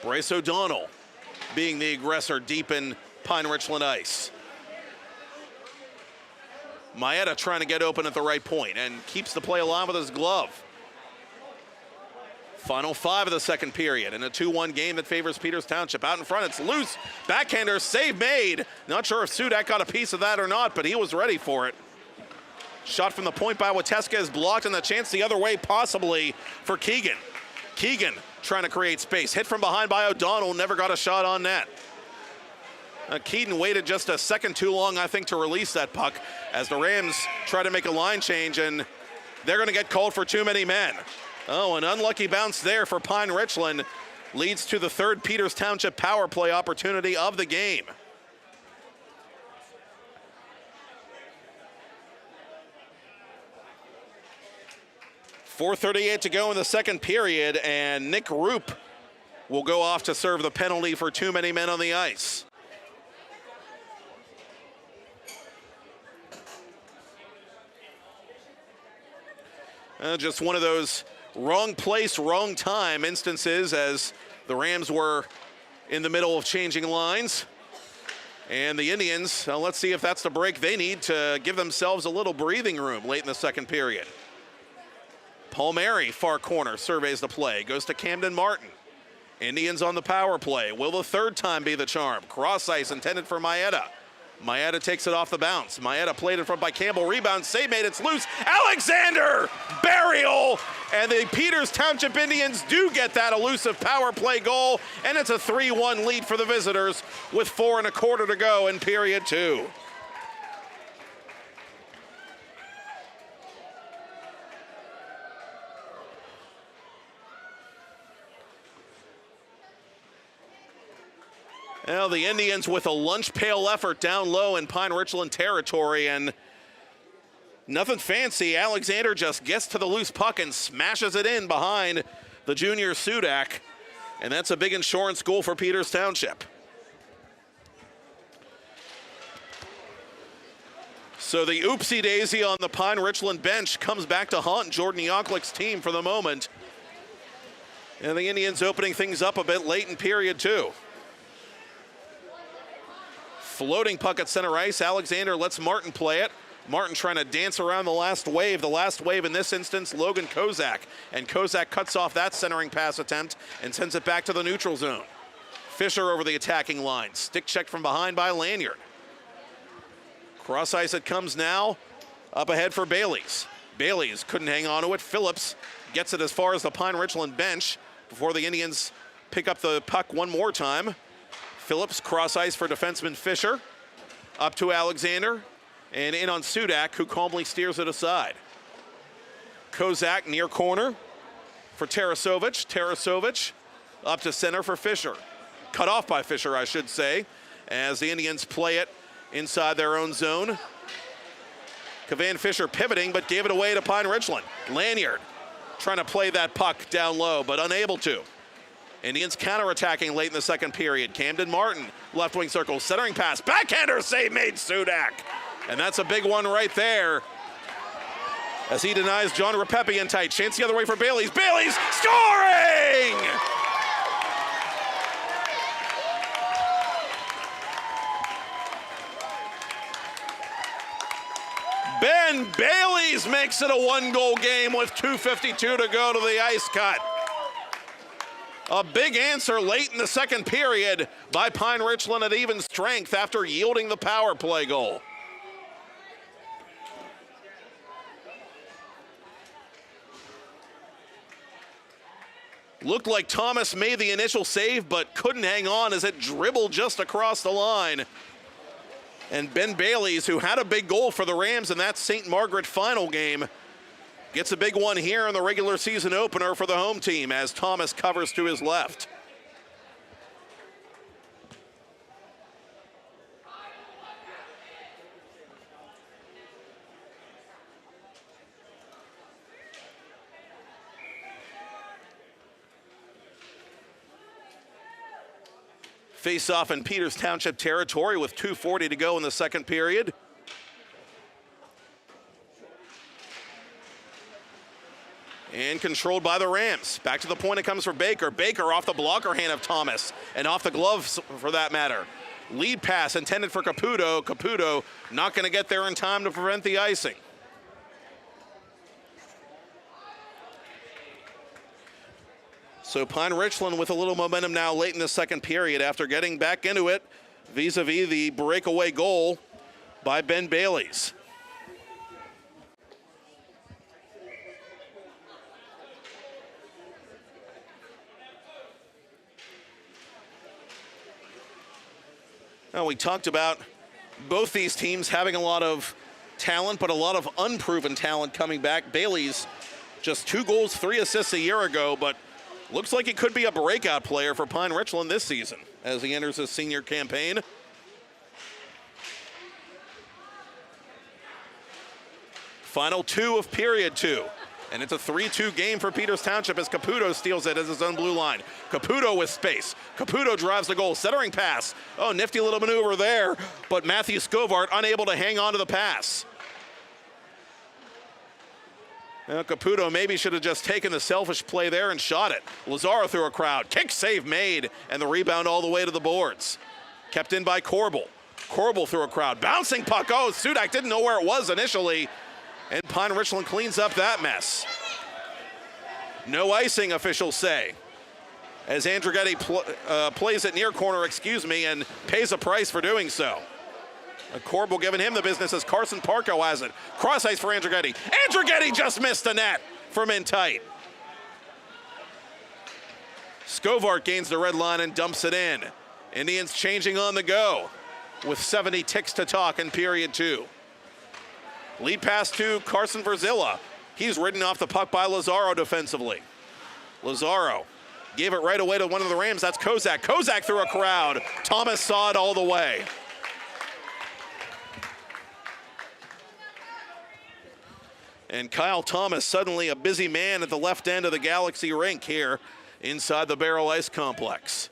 Bryce O'Donnell being the aggressor deep in Pine Richland ice. Maeda trying to get open at the right point and keeps the play alive with his glove. Final 5 of the second period in a 2-1 game that favors Peters Township. Out in front, it's loose. Backhander, save made. Not sure if Sudak got a piece of that or not, but he was ready for it. Shot from the point by Wateska is blocked, and the chance the other way possibly for Keegan. Keegan trying to create space. Hit from behind by O'Donnell, never got a shot on net. Keaton waited just a second too long, I think, to release that puck as the Rams try to make a line change, and they're going to get called for too many men. Oh, an unlucky bounce there for Pine Richland leads to the third Peters Township power play opportunity of the game. .438 to go in the second period, and Nick Roop will go off to serve the penalty for too many men on the ice. Just one of those wrong place, wrong time instances as the Rams were in the middle of changing lines. And the Indians, let's see if that's the break they need to give themselves a little breathing room late in the second period. Palmieri, far corner, surveys the play, goes to Camden Martin. Indians on the power play. Will the third time be the charm? Cross ice intended for Maeda. Maeda takes it off the bounce. Maeda played in front by Campbell. Rebound, save made, it's loose. Alexander! Baierl! And the Peters Township Indians do get that elusive power play goal, and it's a 3-1 lead for the visitors with 4 1/4 to go in period 2. Well, the Indians with a lunch pail effort down low in Pine Richland territory, and nothing fancy. Alexander just gets to the loose puck and smashes it in behind the junior Sudak, and that's a big insurance goal for Peters Township. So the oopsie daisy on the Pine Richland bench comes back to haunt Jordan Yonklick's team for the moment. And the Indians opening things up a bit late in period 2. Floating puck at center ice. Alexander lets Martin play it. Martin trying to dance around the last wave. The last wave in this instance, Logan Kozak. And Kozak cuts off that centering pass attempt and sends it back to the neutral zone. Fisher over the attacking line. Stick check from behind by Lanyard. Cross ice it comes now. Up ahead for Bailey's. Bailey's couldn't hang on to it. Phillips gets it as far as the Pine Richland bench before the Indians pick up the puck one more time. Phillips cross ice for defenseman Fisher. Up to Alexander and in on Sudak, who calmly steers it aside. Kozak near corner for Tarasovich. Tarasovich up to center for Fisher. Cut off by Fisher, I should say, as the Indians play it inside their own zone. Kavan Fisher pivoting, but gave it away to Pine Richland. Lanyard trying to play that puck down low, but unable to. Indians counterattacking late in the second period. Camden Martin, left wing circle, centering pass. Backhander save made, Sudak. And that's a big one right there as he denies John Rapepi in tight. Chance the other way for Bailey's. Bailey's scoring! Ben Bailey's makes it a 1-goal game with 2:52 to go to the ice cut. A big answer late in the second period by Pine Richland at even strength after yielding the power play goal. Looked like Thomas made the initial save, but couldn't hang on as it dribbled just across the line. And Ben Bailey's, who had a big goal for the Rams in that St. Margaret final game, gets a big one here in the regular season opener for the home team as Thomas covers to his left. Face off in Peters Township territory with 2:40 to go in the second period. And controlled by the Rams. Back to the point it comes for Baker. Baker off the blocker hand of Thomas and off the gloves for that matter. Lead pass intended for Caputo. Caputo not going to get there in time to prevent the icing. So Pine Richland with a little momentum now late in the second period after getting back into it vis-a-vis the breakaway goal by Ben Bailey's. Now, we talked about both these teams having a lot of talent, but a lot of unproven talent coming back. Bailey's just 2 goals, 3 assists a year ago, but looks like he could be a breakout player for Pine Richland this season as he enters his senior campaign. Final 2 of period 2. And it's a 3-2 game for Peters Township as Caputo steals it as his own blue line. Caputo with space. Caputo drives the goal. Centering pass. Oh, nifty little maneuver there. But Matthew Scovart unable to hang on to the pass. Now, Caputo maybe should have just taken the selfish play there and shot it. Lazaro through a crowd. Kick save made. And the rebound all the way to the boards. Kept in by Corbel. Corbel through a crowd. Bouncing puck. Oh, Sudak didn't know where it was initially. And Pine Richland cleans up that mess. No icing, officials say. As Andrighetti plays it near corner, and pays a price for doing so. Corbel giving him the business as Carson Parko has it. Cross ice for Andrighetti. Andrighetti just missed the net from in tight. Scovart gains the red line and dumps it in. Indians changing on the go with 70 ticks to talk in period 2. Lead pass to Carson Verzilla. He's ridden off the puck by Lazaro defensively. Lazaro gave it right away to one of the Rams. That's Kozak. Kozak through a crowd. Thomas saw it all the way. And Kyle Thomas suddenly a busy man at the left end of the Galaxy rink here inside the Baierl Ice Complex.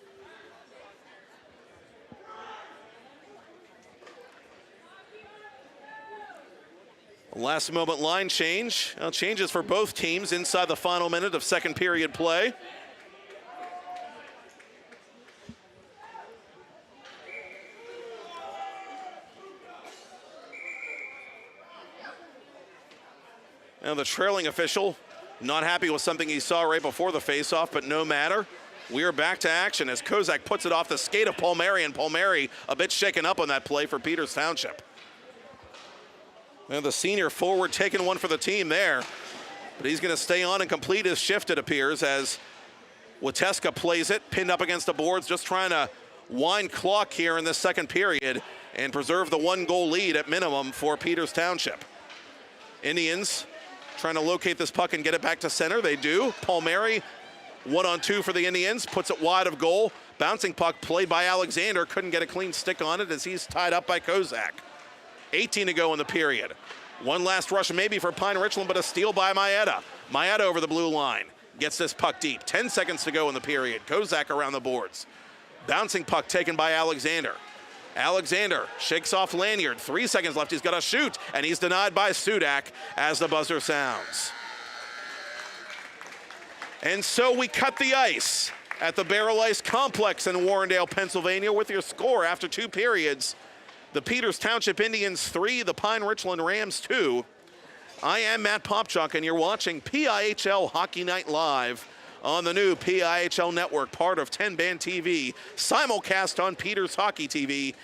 Last moment line change. Changes for both teams inside the final minute of second period play. Now the trailing official not happy with something he saw right before the faceoff, but no matter. We are back to action as Kozak puts it off the skate of Palmieri, and Palmieri a bit shaken up on that play for Peters Township. And the senior forward taking one for the team there. But he's going to stay on and complete his shift, it appears, as Wateska plays it, pinned up against the boards, just trying to wind clock here in this second period and preserve the 1-goal lead at minimum for Peters Township. Indians trying to locate this puck and get it back to center. They do. Palmieri, 1-on-2 for the Indians, puts it wide of goal. Bouncing puck played by Alexander, couldn't get a clean stick on it as he's tied up by Kozak. 18 to go in the period. One last rush maybe for Pine Richland, but a steal by Maeda. Maeda over the blue line. Gets this puck deep. 10 seconds to go in the period. Kozak around the boards. Bouncing puck taken by Alexander. Alexander shakes off Lanyard. 3 seconds left. He's got to shoot, and he's denied by Sudak as the buzzer sounds. And so we cut the ice at the Baierl Ice Complex in Warrendale, Pennsylvania with your score after 2 periods. The Peters Township Indians 3, the Pine Richland Rams 2. I am Matt Popchuk, and you're watching PIHL Hockey Night Live on the new PIHL Network, part of 10-Band TV, simulcast on Peters Hockey TV,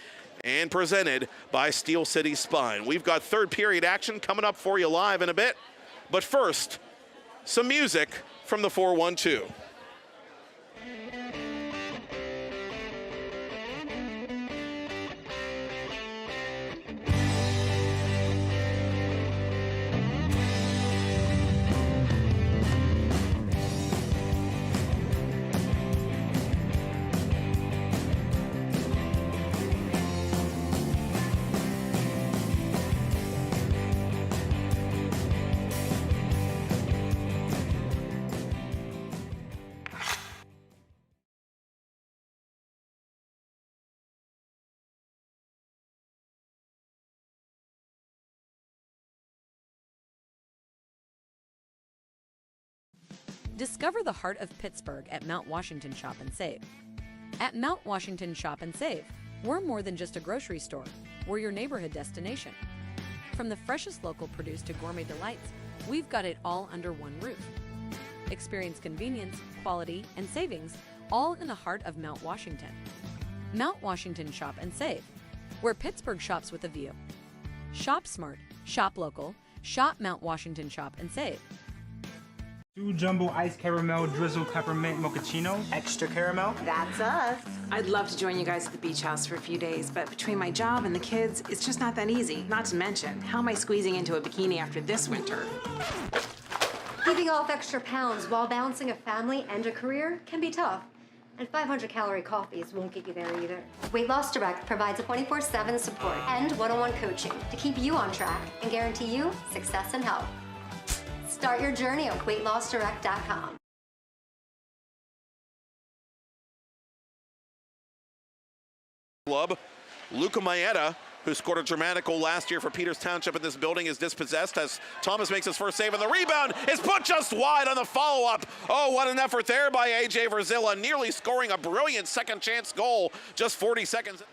and presented by Steel City Spine. We've got third period action coming up for you live in a bit, but first, some music from the 412. Discover the heart of Pittsburgh at Mount Washington Shop and Save. At Mount Washington Shop and Save, we're more than just a grocery store. We're your neighborhood destination. From the freshest local produce to gourmet delights, we've got it all under one roof. Experience convenience, quality, and savings, all in the heart of Mount Washington. Mount Washington Shop and Save, where Pittsburgh shops with a view. Shop smart, shop local, shop Mount Washington Shop and Save. 2 jumbo ice caramel drizzle peppermint mochaccino. Extra caramel? That's us. I'd love to join you guys at the beach house for a few days, but between my job and the kids, it's just not that easy. Not to mention, how am I squeezing into a bikini after this winter? Keeping off extra pounds while balancing a family and a career can be tough. And 500-calorie coffees won't get you there either. Weight Loss Direct provides a 24/7 support and one-on-one coaching to keep you on track and guarantee you success and health. Start your journey at weightlossdirect.com. Club, Luca Maeda, who scored a dramatic goal last year for Peters Township in this building, is dispossessed as Thomas makes his first save, and the rebound is put just wide on the follow-up. Oh, what an effort there by A.J. Verzilla, nearly scoring a brilliant second-chance goal just 40 seconds.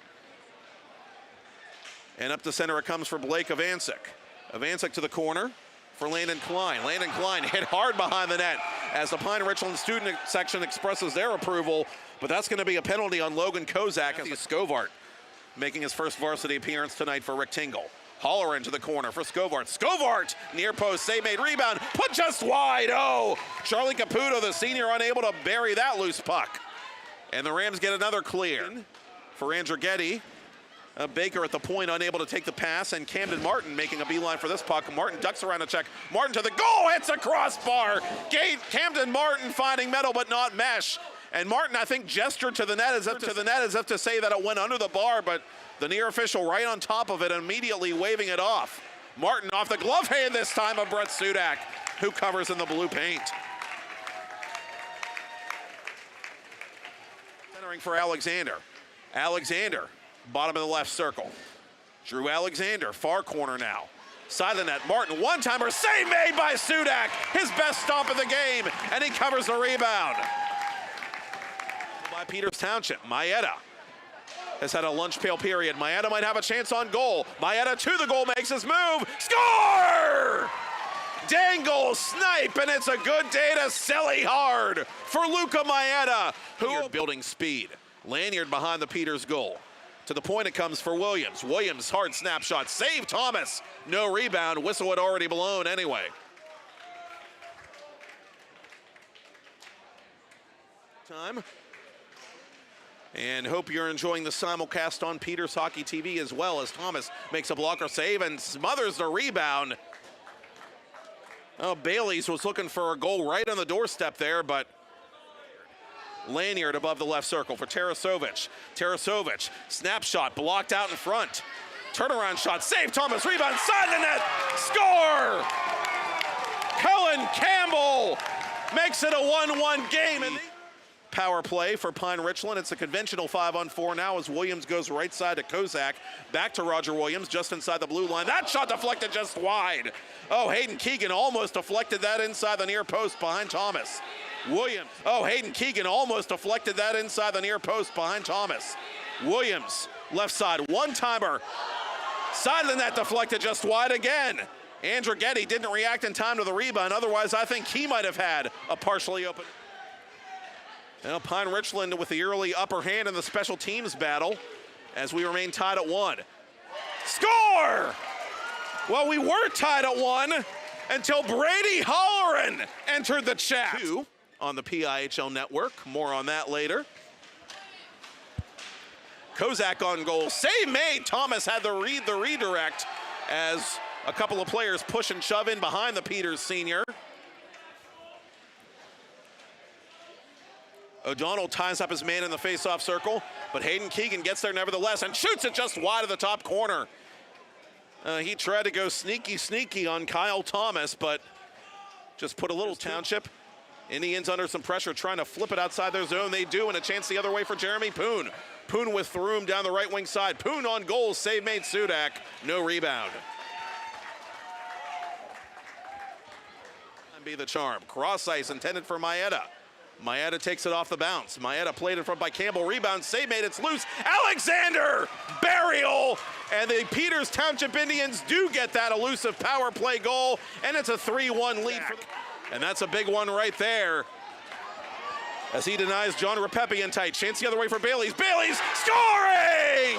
And up the center it comes for Blake Avancic. Avancic to the corner for Landon Klein. Landon Klein hit hard behind the net as the Pine Richland student section expresses their approval, but that's going to be a penalty on Logan Kozak. As Scovart making his first varsity appearance tonight for Rick Tingle. Holler into the corner for Scovart. Scovart, near post, save made, rebound, put just wide. Oh, Charlie Caputo, the senior, unable to bury that loose puck. And the Rams get another clear for Andrew Getty. Baker at the point, unable to take the pass, and Camden Martin making a beeline for this puck. Martin ducks around a check. Martin to the goal, hits a crossbar. Camden Martin finding metal but not mesh. And Martin, I think, gestured to the net as if to say that it went under the bar, but the near official right on top of it, immediately waving it off. Martin off the glove hand this time of Brett Sudak, who covers in the blue paint. Centering for Alexander. Alexander, bottom of the left circle. Drew Alexander, far corner now. Side of the net, Martin, one-timer, save made by Sudak, his best stop of the game, and he covers the rebound. By Peters Township, Maeda has had a lunch pail period. Maeda might have a chance on goal. Maeda to the goal, makes his move, score! Dangle, snipe, and it's a good day to silly hard for Luca Maeda, who building speed. Lanyard behind the Peters goal. To the point it comes for Williams. Williams, hard snapshot, save Thomas. No rebound, whistle had already blown anyway. Time. And hope you're enjoying the simulcast on Peters Hockey TV as well, as Thomas makes a blocker save and smothers the rebound. Oh, Bailey's was looking for a goal right on the doorstep there, but Lanyard above the left circle for Tarasovic. Tarasovic, snapshot, blocked out in front. Turnaround shot, save Thomas, rebound, side of the net, score! Cullen Campbell makes it a 1-1 game. Power play for Pine Richland. It's a conventional 5-on-4 now as Williams goes right side to Kozak. Back to Roger Williams just inside the blue line. That shot deflected just wide. Oh, Hayden Keegan almost deflected that inside the near post behind Thomas. Williams. Oh, Hayden Keegan almost deflected that inside the near post behind Thomas. Williams left side, one-timer. Side of the net deflected just wide again. Andrighetti didn't react in time to the rebound. Otherwise, I think he might have had a partially open. Now Pine Richland with the early upper hand in the special teams battle as we remain tied at 1. Score! Well, we were tied at 1 until Brady Holleran entered the chat. 2 on the PIHL network. More on that later. Kozak on goal. Save made. Thomas had to read the redirect as a couple of players push and shove in behind the Peters senior. O'Donnell ties up his man in the face-off circle, but Hayden Keegan gets there nevertheless and shoots it just wide of the top corner. He tried to go sneaky on Kyle Thomas, but just put a little Township. Indians under some pressure trying to flip it outside their zone. They do, and a chance the other way for Jeremy Poon. Poon with room down the right wing side. Poon on goal, save made Sudak, no rebound. And be the charm. Cross ice intended for Maeda. Maeda takes it off the bounce. Maeda played in front by Campbell. Rebound, save made, it's loose. Alexander Baierl, and the Peters Township Indians do get that elusive power play goal, and it's a 3-1 lead. And that's a big one right there. As he denies John Repepe in tight. Chance the other way for Bailey's. Bailey's scoring!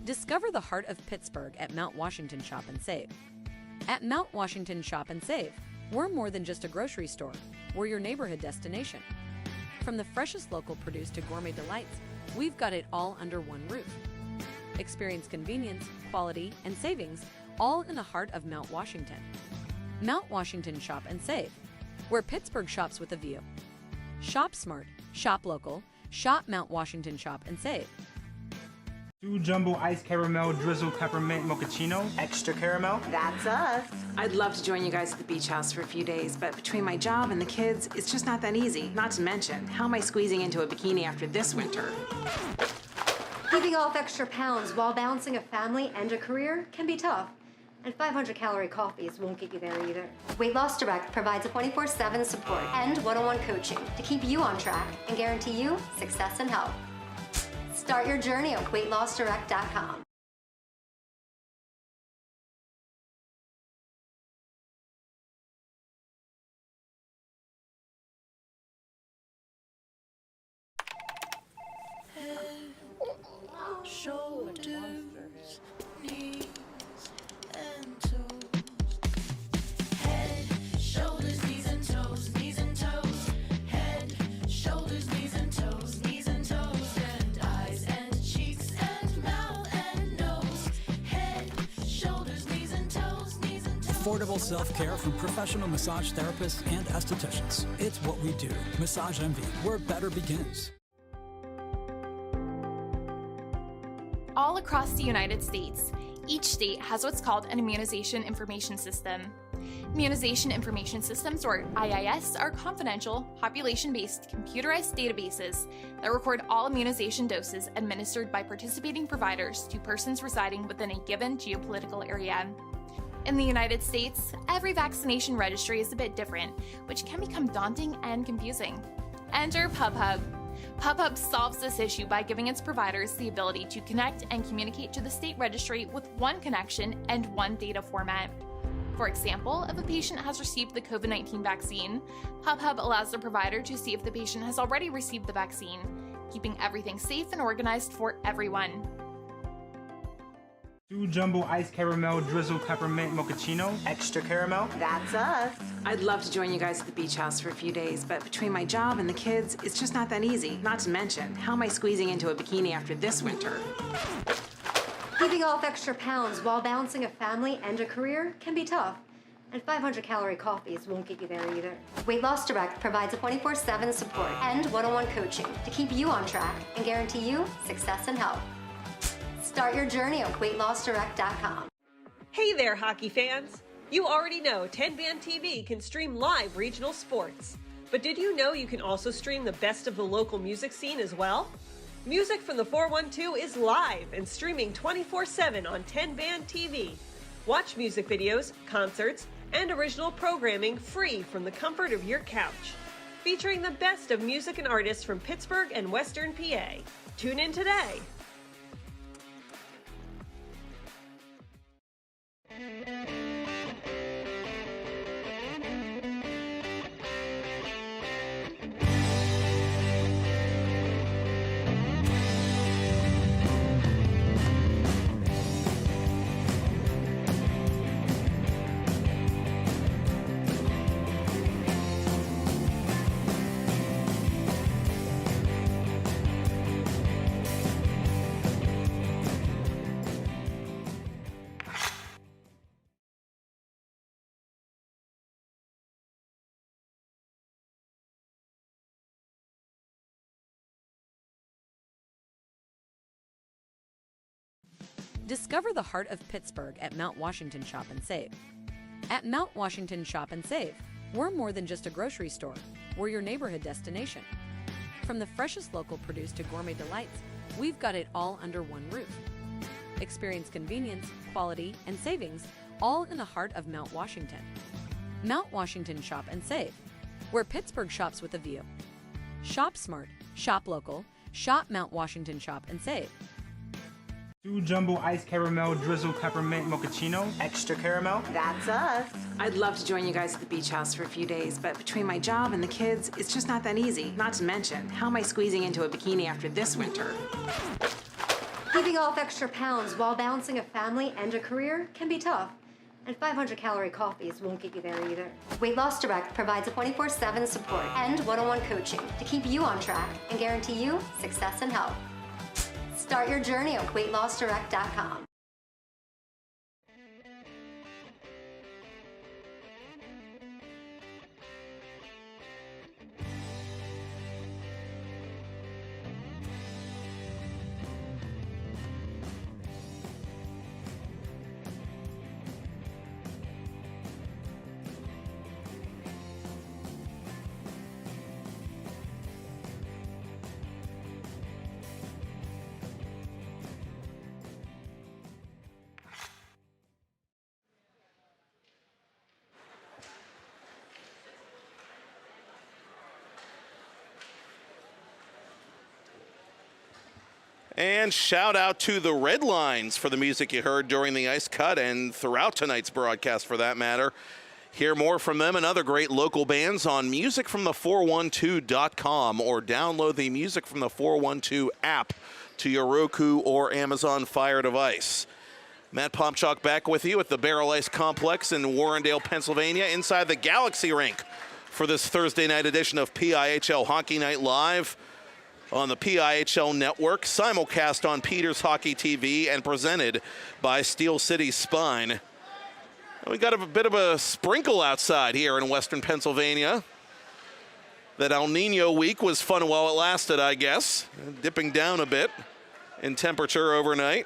Discover the heart of Pittsburgh at Mount Washington Shop and Save. At Mount Washington Shop and Save, we're more than just a grocery store. We're your neighborhood destination. From the freshest local produce to gourmet delights, we've got it all under one roof. Experience convenience, quality, and savings, all in the heart of Mount Washington. Mount Washington Shop and Save, where Pittsburgh shops with a view. Shop smart, shop local, shop Mount Washington Shop and Save. 2 jumbo ice caramel drizzle peppermint mochaccino. Extra caramel. That's us. I'd love to join you guys at the beach house for a few days, but between my job and the kids, it's just not that easy. Not to mention, how am I squeezing into a bikini after this winter? Giving off extra pounds while balancing a family and a career can be tough. And 500-calorie coffees won't get you there either. Weight Loss Direct provides a 24/7 support and one-on-one coaching to keep you on track and guarantee you success and health. Start your journey at weightlossdirect.com. Head, shoulders, knees, and toes. Head, shoulders, knees and toes, knees and toes. Head, shoulders, knees and toes, knees and toes. And eyes and cheeks and mouth and nose. Head, shoulders, knees and toes, knees and toes. Affordable self-care from professional massage therapists and estheticians. It's what we do. Massage Envy, where better begins. All across the United States, each state has what's called an Immunization Information System. Immunization Information Systems, or IIS, are confidential, population-based, computerized databases that record all immunization doses administered by participating providers to persons residing within a given geopolitical area. In the United States, every vaccination registry is a bit different, which can become daunting and confusing. Enter PubHub. PubHub solves this issue by giving its providers the ability to connect and communicate to the state registry with one connection and one data format. For example, if a patient has received the COVID-19 vaccine, PubHub allows the provider to see if the patient has already received the vaccine, keeping everything safe and organized for everyone. 2 jumbo ice caramel drizzle peppermint mochaccino, extra caramel. That's us. I'd love to join you guys at the beach house for a few days, but between my job and the kids, it's just not that easy. Not to mention, how am I squeezing into a bikini after this winter? Keeping off extra pounds while balancing a family and a career can be tough. And 500-calorie coffees won't get you there either. Weight Loss Direct provides a 24/7 support and one-on-one coaching to keep you on track and guarantee you success and health. Start your journey at weightlossdirect.com. Hey there, hockey fans! You already know 10-Band TV can stream live regional sports. But did you know you can also stream the best of the local music scene as well? Music from the 412 is live and streaming 24/7 on 10-Band TV. Watch music videos, concerts, and original programming free from the comfort of your couch. Featuring the best of music and artists from Pittsburgh and Western PA. Tune in today. Discover the heart of Pittsburgh at Mount Washington Shop and Save. At Mount Washington Shop and Save, we're more than just a grocery store. We're your neighborhood destination. From the freshest local produce to gourmet delights, we've got it all under one roof. Experience convenience, quality, and savings all in the heart of Mount Washington. Mount Washington Shop and Save, where Pittsburgh shops with a view. Shop smart, shop local, shop Mount Washington Shop and Save. 2 jumbo ice caramel drizzle peppermint mochaccino, extra caramel. That's us. I'd love to join you guys at the beach house for a few days, but between my job and the kids, it's just not that easy. Not to mention, how am I squeezing into a bikini after this winter? Keeping off extra pounds while balancing a family and a career can be tough. And 500-calorie coffees won't get you there either. Weight Loss Direct provides a 24/7 support and one-on-one coaching to keep you on track and guarantee you success and health. Start your journey at weightlossdirect.com. And shout out to the Red Lines for the music you heard during the ice cut and throughout tonight's broadcast for that matter. Hear more from them and other great local bands on musicfromthe412.com or download the Music from the 412 app to your Roku or Amazon Fire device. Matt Pomchak back with you at the Baierl Ice Complex in Warrendale, Pennsylvania, inside the Galaxy Rink for this Thursday night edition of PIHL Hockey Night Live on the PIHL Network, simulcast on Peters Hockey TV and presented by Steel City Spine. We got a bit of a sprinkle outside here in Western Pennsylvania. That El Nino week was fun while it lasted, I guess, dipping down a bit in temperature overnight.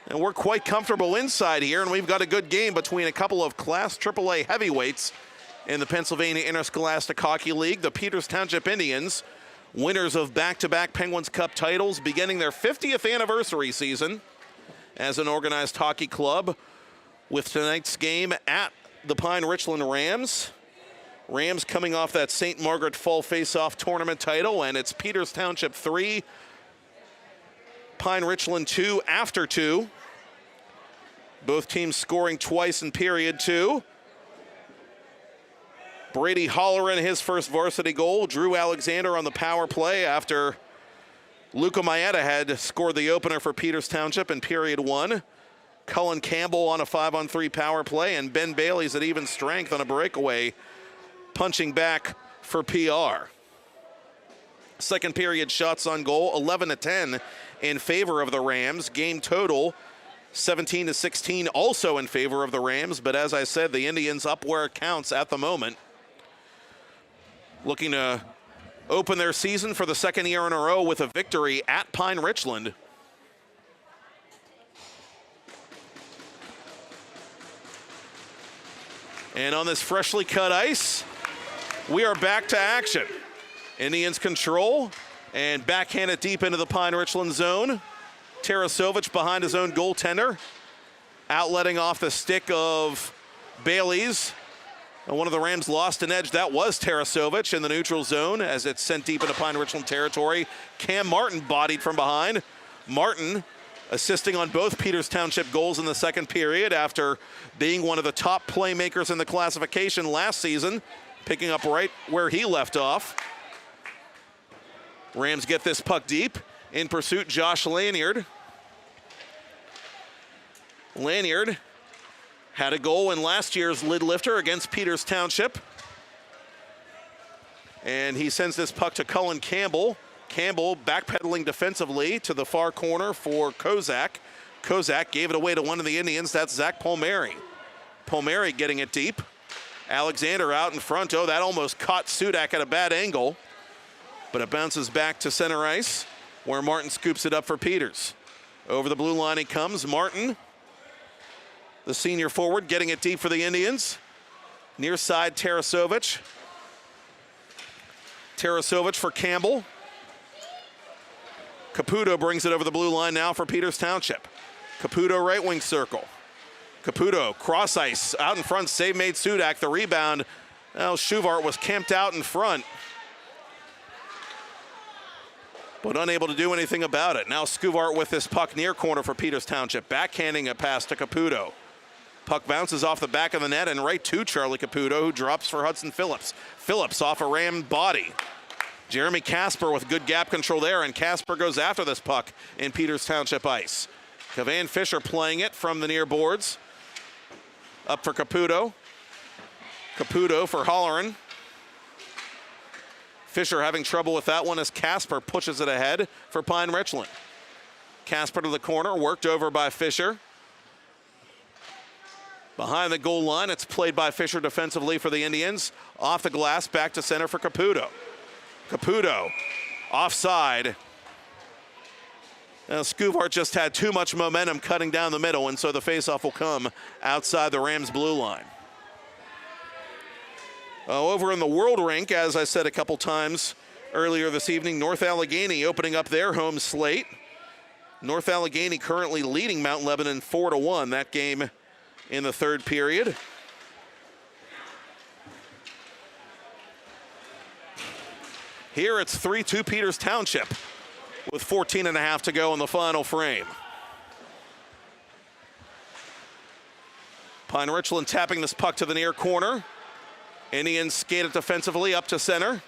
And we're quite comfortable inside here, and we've got a good game between a couple of Class AAA heavyweights in the Pennsylvania Interscholastic Hockey League. The Peters Township Indians, winners of back-to-back Penguins Cup titles, beginning their 50th anniversary season as an organized hockey club, with tonight's game at the Pine Richland Rams. Rams coming off that St. Margaret Fall Face-Off Tournament title, and it's Peters Township 3, Pine Richland 2 after 2. Both teams scoring twice in period 2. Brady Holleran, his first varsity goal. Drew Alexander on the power play after Luca Maeda had scored the opener for Peters Township in period 1. Cullen Campbell on a 5-on-3 power play, and Ben Bailey's at even strength on a breakaway, punching back for PR. Second period shots on goal, 11-10 in favor of the Rams. Game total, 17-16, also in favor of the Rams. But as I said, the Indians up where it counts at the moment. Looking to open their season for the second year in a row with a victory at Pine Richland. And on this freshly cut ice, we are back to action. Indians control and backhand it deep into the Pine Richland zone. Tarasovic behind his own goaltender, outletting off the stick of Bailey's. And one of the Rams lost an edge. That was Tarasovic in the neutral zone as it's sent deep into Pine Richland territory. Cam Martin bodied from behind. Martin assisting on both Peters Township goals in the second period after being one of the top playmakers in the classification last season, picking up right where he left off. Rams get this puck deep. In pursuit, Josh Lanyard. Lanyard had a goal in last year's lid lifter against Peters Township. And he sends this puck to Cullen Campbell. Campbell backpedaling defensively to the far corner for Kozak. Kozak gave it away to one of the Indians. That's Zach Palmieri. Palmieri getting it deep. Alexander out in front. Oh, that almost caught Sudak at a bad angle. But it bounces back to center ice where Martin scoops it up for Peters. Over the blue line he comes. Martin, the senior forward, getting it deep for the Indians. Near side, Tarasovic. Tarasovic for Campbell. Caputo brings it over the blue line now for Peters Township. Caputo right wing circle. Caputo cross ice out in front, save made Sudak. The rebound, well, Schuvart was camped out in front, but unable to do anything about it. Now Schuvart with this puck near corner for Peters Township, backhanding a pass to Caputo. Puck bounces off the back of the net and right to Charlie Caputo, who drops for Hudson Phillips. Phillips off a Ram body. Jeremy Casper with good gap control there, and Casper goes after this puck in Peters Township ice. Kavan Fisher playing it from the near boards. Up for Caputo. Caputo for Holleran. Fisher having trouble with that one as Casper pushes it ahead for Pine Richland. Casper to the corner, worked over by Fisher. Behind the goal line, it's played by Fisher defensively for the Indians. Off the glass, back to center for Caputo. Caputo, offside. Now, Schuvart just had too much momentum cutting down the middle, and so the faceoff will come outside the Rams' blue line. Over in the World Rink, as I said a couple times earlier this evening, North Allegheny opening up their home slate. North Allegheny currently leading Mount Lebanon 4-1. That game in the third period. Here it's 3-2 Peters Township with 14.5 to go in the final frame. Pine Richland tapping this puck to the near corner. Indians skate it defensively up to center.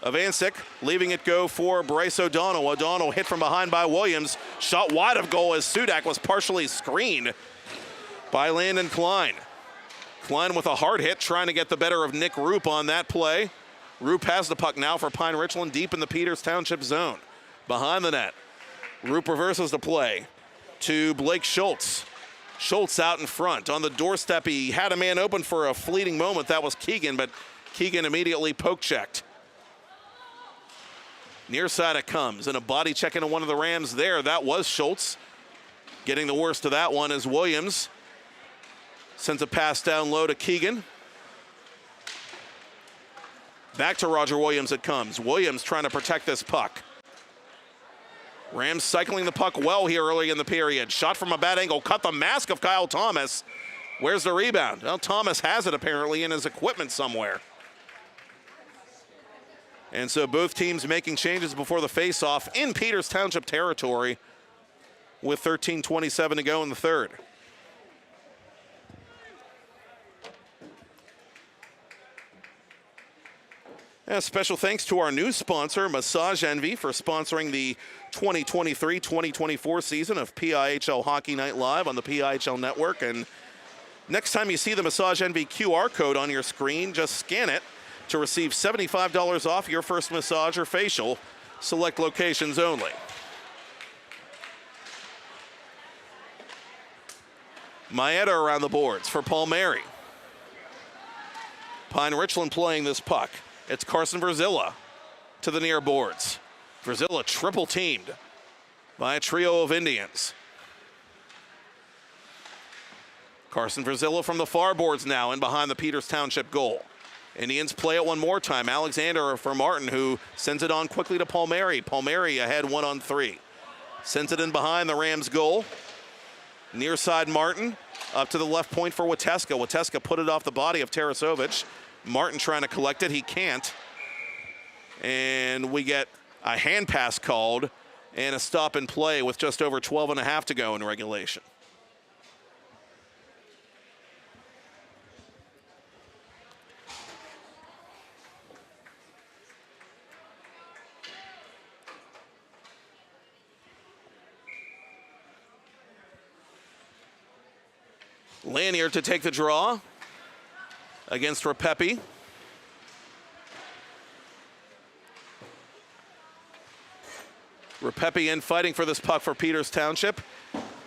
Avancic leaving it go for Bryce O'Donnell. O'Donnell hit from behind by Williams. Shot wide of goal as Sudak was partially screened by Landon Klein. Klein with a hard hit trying to get the better of Nick Roop on that play. Roop has the puck now for Pine Richland deep in the Peters Township zone. Behind the net. Roop reverses the play to Blake Schultz. Schultz out in front. On the doorstep, he had a man open for a fleeting moment. That was Keegan, but Keegan immediately poke checked. Near side it comes, and a body check into one of the Rams there. That was Schultz. Getting the worst of that one is Williams. Sends a pass down low to Keegan. Back to Roger Williams it comes. Williams trying to protect this puck. Rams cycling the puck well here early in the period. Shot from a bad angle, cut the mask of Kyle Thomas. Where's the rebound? Well, Thomas has it apparently in his equipment somewhere. And so both teams making changes before the face-off in Peters Township territory with 13:27 to go in the third. And special thanks to our new sponsor, Massage Envy, for sponsoring the 2023-2024 season of PIHL Hockey Night Live on the PIHL Network. And next time you see the Massage Envy QR code on your screen, just scan it to receive $75 off your first massage or facial. Select locations only. Maeda around the boards for Palmieri. Pine Richland playing this puck. It's Carson Verzilla to the near boards. Verzilla triple teamed by a trio of Indians. Carson Verzilla from the far boards now and behind the Peters Township goal. Indians play it one more time. Alexander for Martin, who sends it on quickly to Palmieri. Palmieri ahead 1-on-3. Sends it in behind the Rams goal. Near side Martin up to the left point for Wateska. Wateska put it off the body of Tarasovic. Martin trying to collect it, he can't. And we get a hand pass called and a stop and play with just over 12 and a half to go in regulation. Lanier to take the draw against Repepi. Repepi in fighting for this puck for Peters Township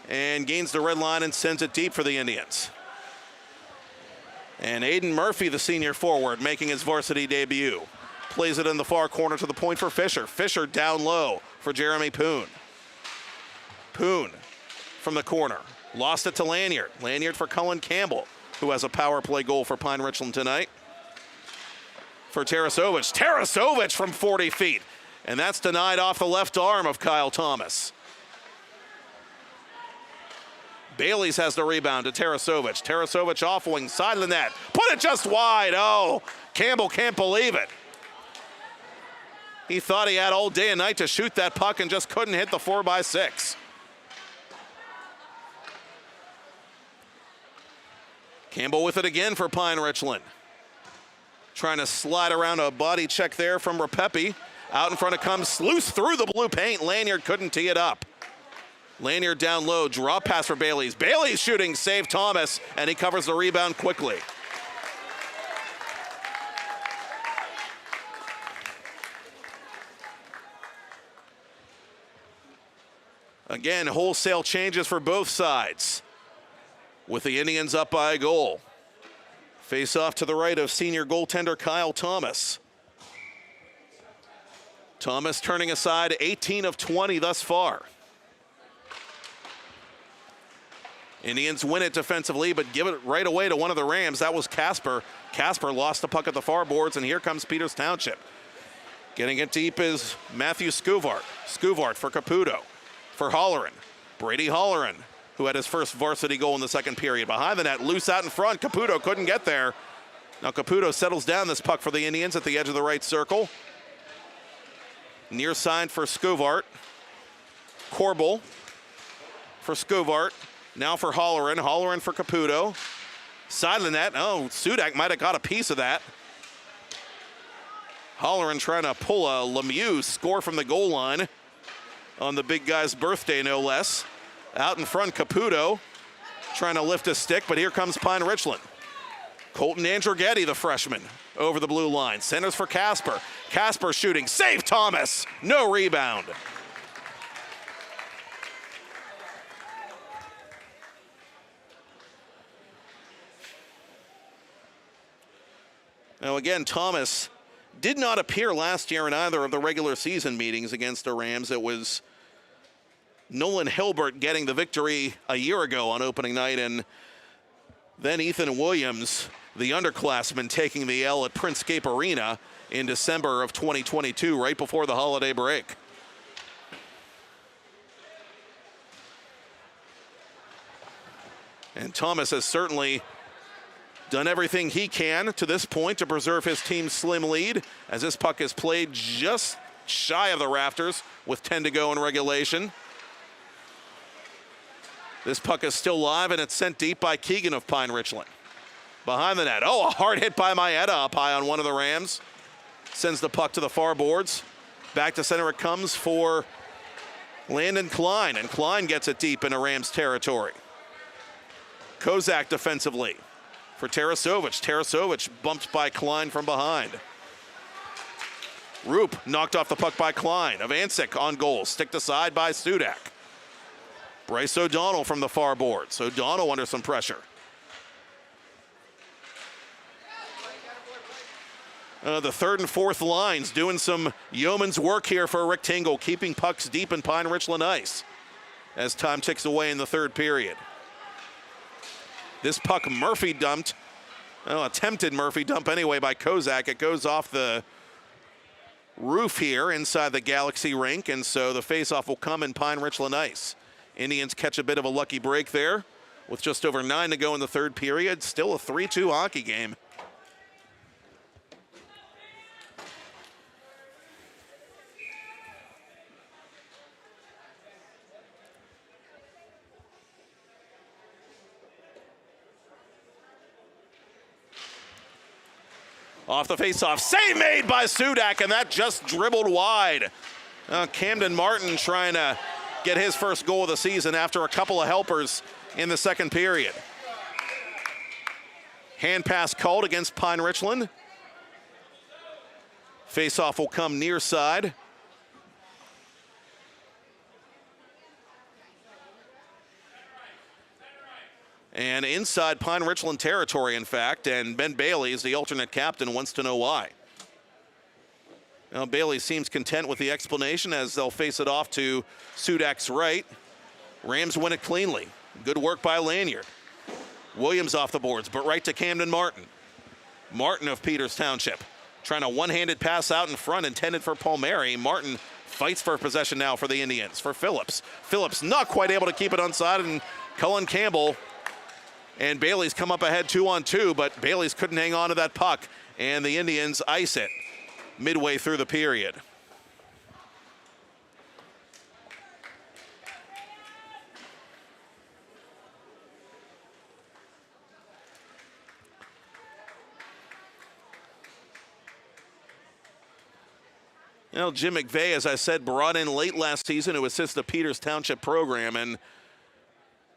and gains the red line and sends it deep for the Indians. And Aiden Murphy, the senior forward, making his varsity debut. Plays it in the far corner to the point for Fisher. Fisher down low for Jeremy Poon. Poon from the corner. Lost it to Lanyard. Lanyard for Cullen Campbell, who has a power play goal for Pine Richland tonight. For Tarasovic. Tarasovic from 40 feet. And that's denied off the left arm of Kyle Thomas. Bailey's has the rebound to Tarasovic. Tarasovic off wing, side of the net. Put it just wide. Oh, Campbell can't believe it. He thought he had all day and night to shoot that puck and just couldn't hit the 4x6. Campbell with it again for Pine Richland. Trying to slide around a body check there from Repepi. Out in front it comes, sluice through the blue paint. Lanyard couldn't tee it up. Lanyard down low, drop pass for Bailey's. Bailey's shooting, save Thomas, and he covers the rebound quickly. Again, wholesale changes for both sides, with the Indians up by a goal. Face off to the right of senior goaltender Kyle Thomas. Thomas turning aside, 18 of 20 thus far. Indians win it defensively, but give it right away to one of the Rams. That was Casper. Casper lost the puck at the far boards, and here comes Peters Township. Getting it deep is Matthew Scuvart. Scuvart for Caputo. For Holleran. Brady Holleran, who had his first varsity goal in the second period. Behind the net, loose out in front. Caputo couldn't get there. Now Caputo settles down this puck for the Indians at the edge of the right circle. Near side for Scuvart. Corbel for Scuvart. Now for Holleran. Holleran for Caputo. Side of the net. Oh, Sudak might have got a piece of that. Holleran trying to pull a Lemieux score from the goal line on the big guy's birthday, no less. Out in front, Caputo trying to lift a stick, but here comes Pine Richland. Colton Andrighetti, the freshman, over the blue line. Centers for Casper. Casper shooting. Save Thomas. No rebound. Now again, Thomas did not appear last year in either of the regular season meetings against the Rams. It was Nolan Hilbert getting the victory a year ago on opening night, and then Ethan Williams, the underclassman, taking the L at Princecape Arena in December of 2022, right before the holiday break. And Thomas has certainly done everything he can to this point to preserve his team's slim lead, as this puck is played just shy of the rafters with 10 to go in regulation. This puck is still live, and it's sent deep by Keegan of Pine Richland. Behind the net. Oh, a hard hit by Maeda up high on one of the Rams. sends the puck to the far boards. Back to center it comes for Landon Klein, and Klein gets it deep into Rams territory. Kozak defensively for Tarasovic. Tarasovic bumped by Klein from behind. Roop knocked off the puck by Klein. Avancic on goal, sticked aside by Sudak. Bryce O'Donnell from the far boards. O'Donnell under some pressure. The third and fourth lines doing some yeoman's work here for Rick Tingle, keeping pucks deep in Pine Richland ice as time ticks away in the third period. This puck Murphy dumped, attempted Murphy dump anyway by Kozak. It goes off the roof here inside the Galaxy rink, and so the faceoff will come in Pine Richland ice. Indians catch a bit of a lucky break there with just over 9 to go in the third period. Still a 3-2 hockey game. Off the faceoff, save made by Sudak, and that just dribbled wide. Camden Martin trying to get his first goal of the season after a couple of helpers in the second period. Hand pass called against Pine Richland. Faceoff will come near side. And inside Pine Richland territory, in fact, and Ben Bailey is the alternate captain, wants to know why. Now, Bailey seems content with the explanation as they'll face it off to Sudak's right. Rams win it cleanly. Good work by Lanyard. Williams off the boards, but right to Camden Martin. Martin of Peters Township trying a one-handed pass out in front intended for Palmieri. Martin fights for possession now for the Indians, for Phillips. Phillips not quite able to keep it onside, and Cullen Campbell and Bailey's come up ahead 2-on-2, but Bailey's couldn't hang on to that puck, and the Indians ice it midway through the period. You know, Jim McVeigh, as I said, brought in late last season to assist the Peters Township program, and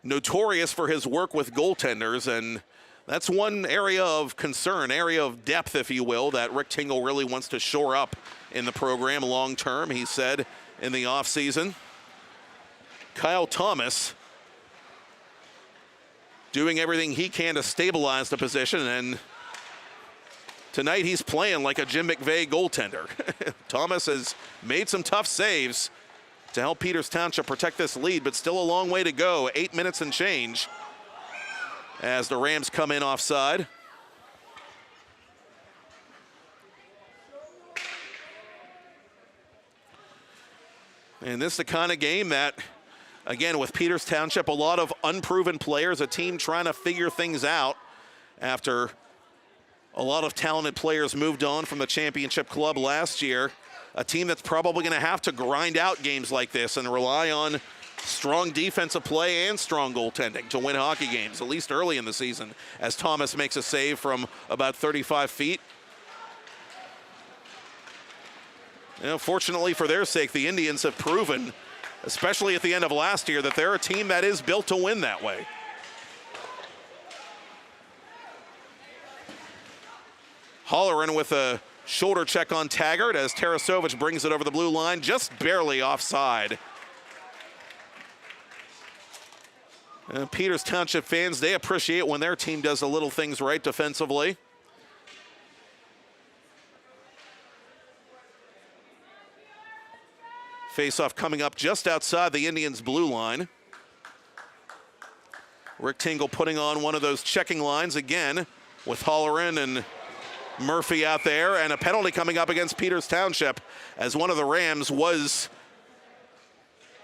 notorious for his work with goaltenders, and that's one area of concern, area of depth, if you will, that Rick Tingle really wants to shore up in the program long term, he said in the offseason. Kyle Thomas doing everything he can to stabilize the position, and tonight he's playing like a Jim McVeigh goaltender. Thomas has made some tough saves to help Peters Township protect this lead, but still a long way to go. 8 minutes and change as the Rams come in offside. And this is the kind of game that, again, with Peters Township, a lot of unproven players, a team trying to figure things out after a lot of talented players moved on from the championship club last year. A team that's probably going to have to grind out games like this and rely on strong defensive play and strong goaltending to win hockey games, at least early in the season, as Thomas makes a save from about 35 feet. You know, fortunately for their sake, the Indians have proven, especially at the end of last year, that they're a team that is built to win that way. Holleran with a shoulder check on Taggart as Tarasovic brings it over the blue line, just barely offside. Peters Township fans, they appreciate when their team does the little things right defensively. Face-off coming up just outside the Indians' blue line. Rick Tingle putting on one of those checking lines again with Holleran and Murphy out there, and a penalty coming up against Peters Township as one of the Rams was,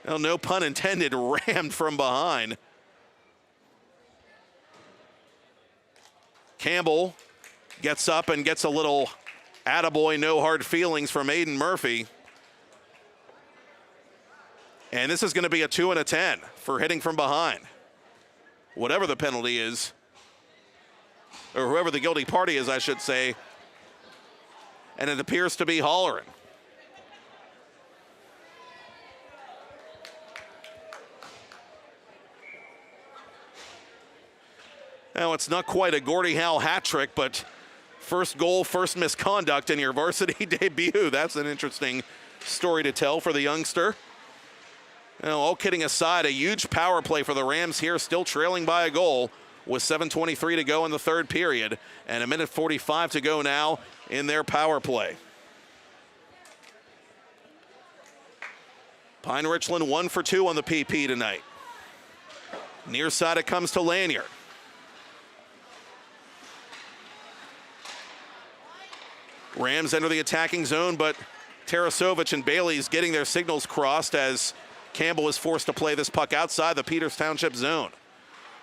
well, no pun intended, rammed from behind. Campbell gets up and gets a little attaboy, no hard feelings from Aiden Murphy. And this is going to be a 2 and a 10 for hitting from behind. Whatever the penalty is, or whoever the guilty party is, I should say. and it appears to be Holleran. Now, it's not quite a Gordie Howe hat trick, but first goal, first misconduct in your varsity debut. That's an interesting story to tell for the youngster. Now, all kidding aside, a huge power play for the Rams here, still trailing by a goal with 7:23 to go in the third period and 1:45 to go now in their power play. Pine Richland 1 for 2 on the PP tonight. Near side it comes to Lanyard. Rams enter the attacking zone, but Tarasovic and Bailey's getting their signals crossed as Campbell is forced to play this puck outside the Peters Township zone.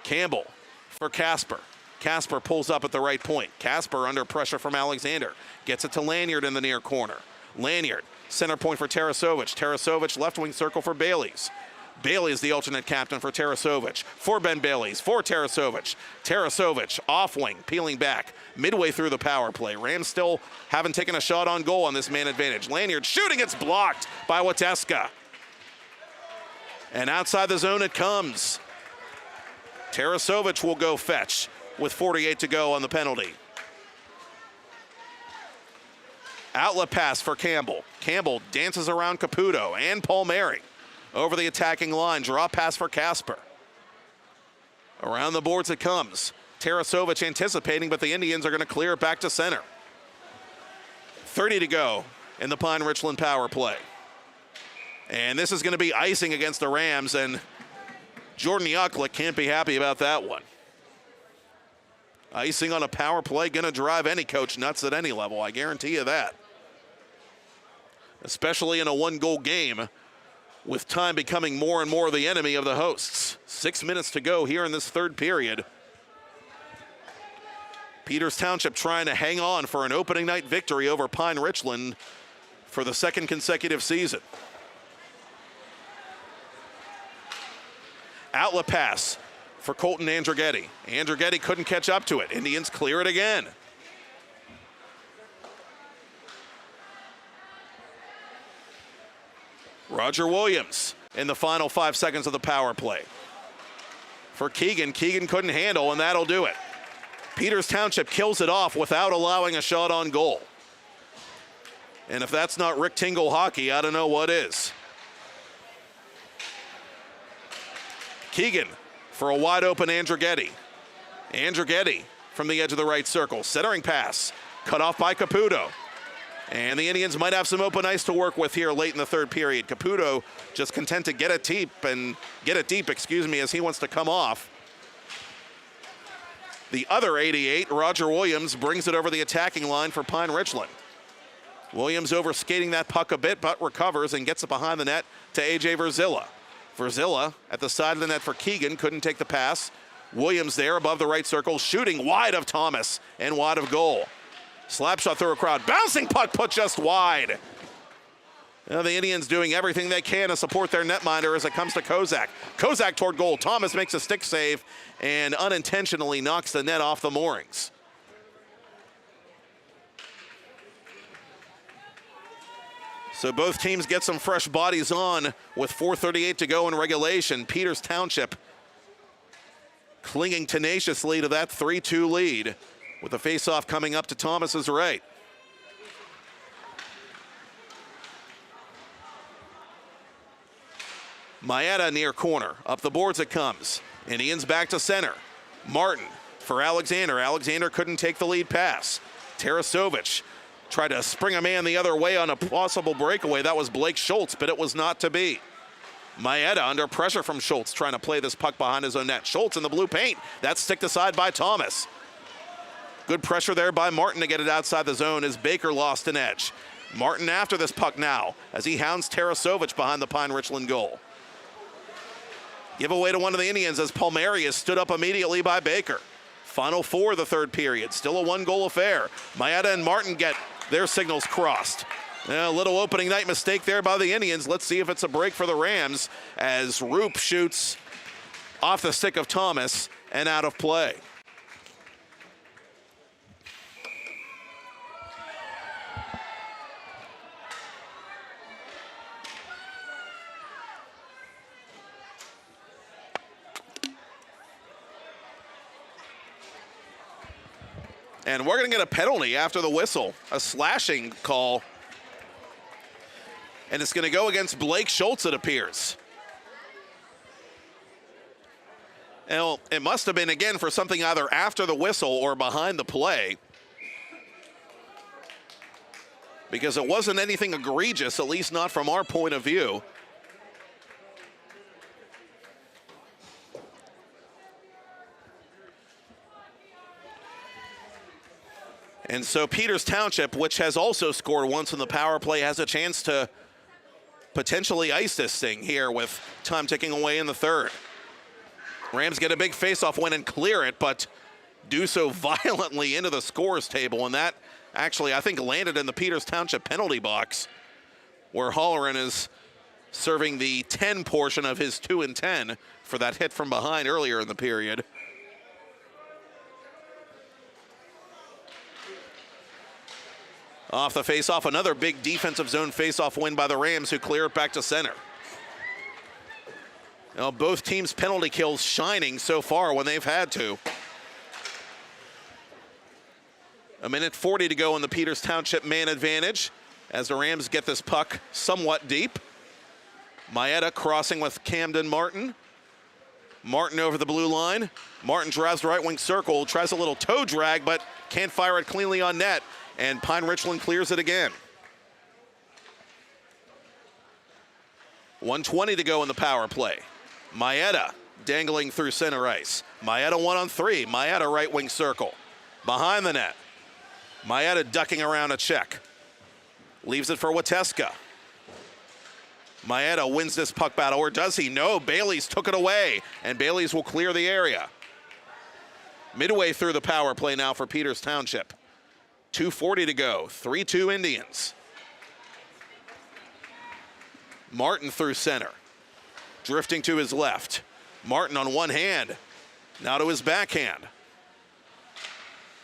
Campbell for Casper. Casper pulls up at the right point. Casper under pressure from Alexander. Gets it to Lanyard in the near corner. Lanyard, center point for Tarasovic. Tarasovic, left wing circle for Bailey's. Bailey is the alternate captain for Tarasovic. For Ben Bailey's, for Tarasovic. Tarasovic, off wing, peeling back, midway through the power play. Rams still haven't taken a shot on goal on this man advantage. Lanyard shooting, it's blocked by Wateska. And outside the zone it comes. Tarasovic will go fetch with 48 to go on the penalty. Outlet pass for Campbell. Campbell dances around Caputo and Palmieri. Over the attacking line, draw pass for Casper. Around the boards it comes. Tarasovic anticipating, but the Indians are going to clear it back to center. 30 to go in the Pine Richland power play. And this is going to be icing against the Rams, and Jordan Yuklik can't be happy about that one. Icing on a power play going to drive any coach nuts at any level, I guarantee you that. Especially in a one-goal game, with time becoming more and more the enemy of the hosts. 6 minutes to go here in this third period. Peters Township trying to hang on for an opening night victory over Pine Richland for the second consecutive season. Outlet pass for Colton Andrighetti. Andrighetti couldn't catch up to it. Indians clear it again. Roger Williams in the final 5 seconds of the power play. For Keegan, Keegan couldn't handle, and that'll do it. Peters Township kills it off without allowing a shot on goal. And if that's not Rick Tingle hockey, I don't know what is. Keegan for a wide open Andrighetti. Andrighetti from the edge of the right circle. Centering pass, cut off by Caputo. And the Indians might have some open ice to work with here late in the third period. Caputo just content to get it deep, as he wants to come off. The other 88, Roger Williams, brings it over the attacking line for Pine Richland. Williams overskating that puck a bit, but recovers and gets it behind the net to A.J. Verzilla. Verzilla at the side of the net for Keegan, couldn't take the pass. Williams there above the right circle, shooting wide of Thomas and wide of goal. Slap shot through a crowd, bouncing puck put just wide. Now the Indians doing everything they can to support their netminder as it comes to Kozak. Kozak toward goal, Thomas makes a stick save and unintentionally knocks the net off the moorings. So both teams get some fresh bodies on with 4:38 to go in regulation. Peters Township clinging tenaciously to that 3-2 lead with the faceoff coming up to Thomas's right. Maeda near corner. Up the boards it comes. Indians back to center. Martin for Alexander. Alexander couldn't take the lead pass. Tarasovic tried to spring a man the other way on a possible breakaway. That was Blake Schultz, but it was not to be. Maeda under pressure from Schultz trying to play this puck behind his own net. Schultz in the blue paint. That's sticked aside by Thomas. Good pressure there by Martin to get it outside the zone as Baker lost an edge. Martin after this puck now as he hounds Tarasovic behind the Pine Richland goal. Give away to one of the Indians as Palmieri is stood up immediately by Baker. Final 4 of the third period, still a one-goal affair. Maeda and Martin get their signals crossed. A little opening night mistake there by the Indians. Let's see if it's a break for the Rams as Roop shoots off the stick of Thomas and out of play. And we're going to get a penalty after the whistle, a slashing call. And it's going to go against Blake Schultz, it appears. Well, it must have been, again, for something either after the whistle or behind the play, because it wasn't anything egregious, at least not from our point of view. And so Peters Township, which has also scored once in the power play, has a chance to potentially ice this thing here with time ticking away in the third. Rams get a big face-off win and clear it, but do so violently into the scores table, and that actually, I think, landed in the Peters Township penalty box, where Holleran is serving the 10 portion of his 2 and 10 for that hit from behind earlier in the period. Off the face-off, another big defensive zone face-off win by the Rams, who clear it back to center. Now, both teams' penalty kills shining so far when they've had to. A minute 40 to go in the Peters Township man advantage as the Rams get this puck somewhat deep. Maeda crossing with Camden Martin. Martin over the blue line. Martin drives the right wing circle, tries a little toe drag, but can't fire it cleanly on net. And Pine Richland clears it again. 1:20 to go in the power play. Maeda dangling through center ice. Maeda 1-on-3. Maeda right wing circle. Behind the net. Maeda ducking around a check. Leaves it for Wateska. Maeda wins this puck battle, or does he? No, Bailey's took it away, and Bailey's will clear the area. Midway through the power play now for Peters Township. 2:40 to go, 3-2 Indians. Martin through center, drifting to his left. Martin on one hand, now to his backhand.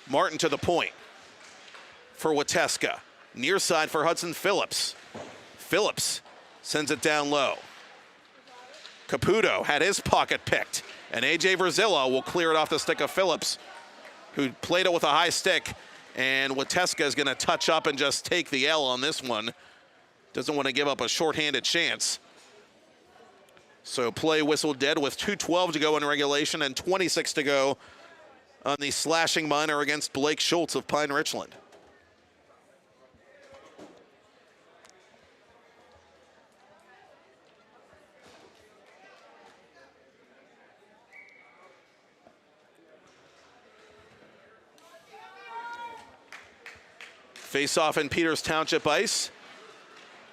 Martin to the point for Wateska. Near side for Hudson Phillips. Phillips sends it down low. Caputo had his pocket picked, and A.J. Verzilla will clear it off the stick of Phillips, who played it with a high stick. And Wateska is going to touch up and just take the L on this one. Doesn't want to give up a shorthanded chance. So play whistle dead with 2:12 to go in regulation and 26 to go on the slashing minor against Blake Schultz of Pine Richland. Face-off in Peters Township ice.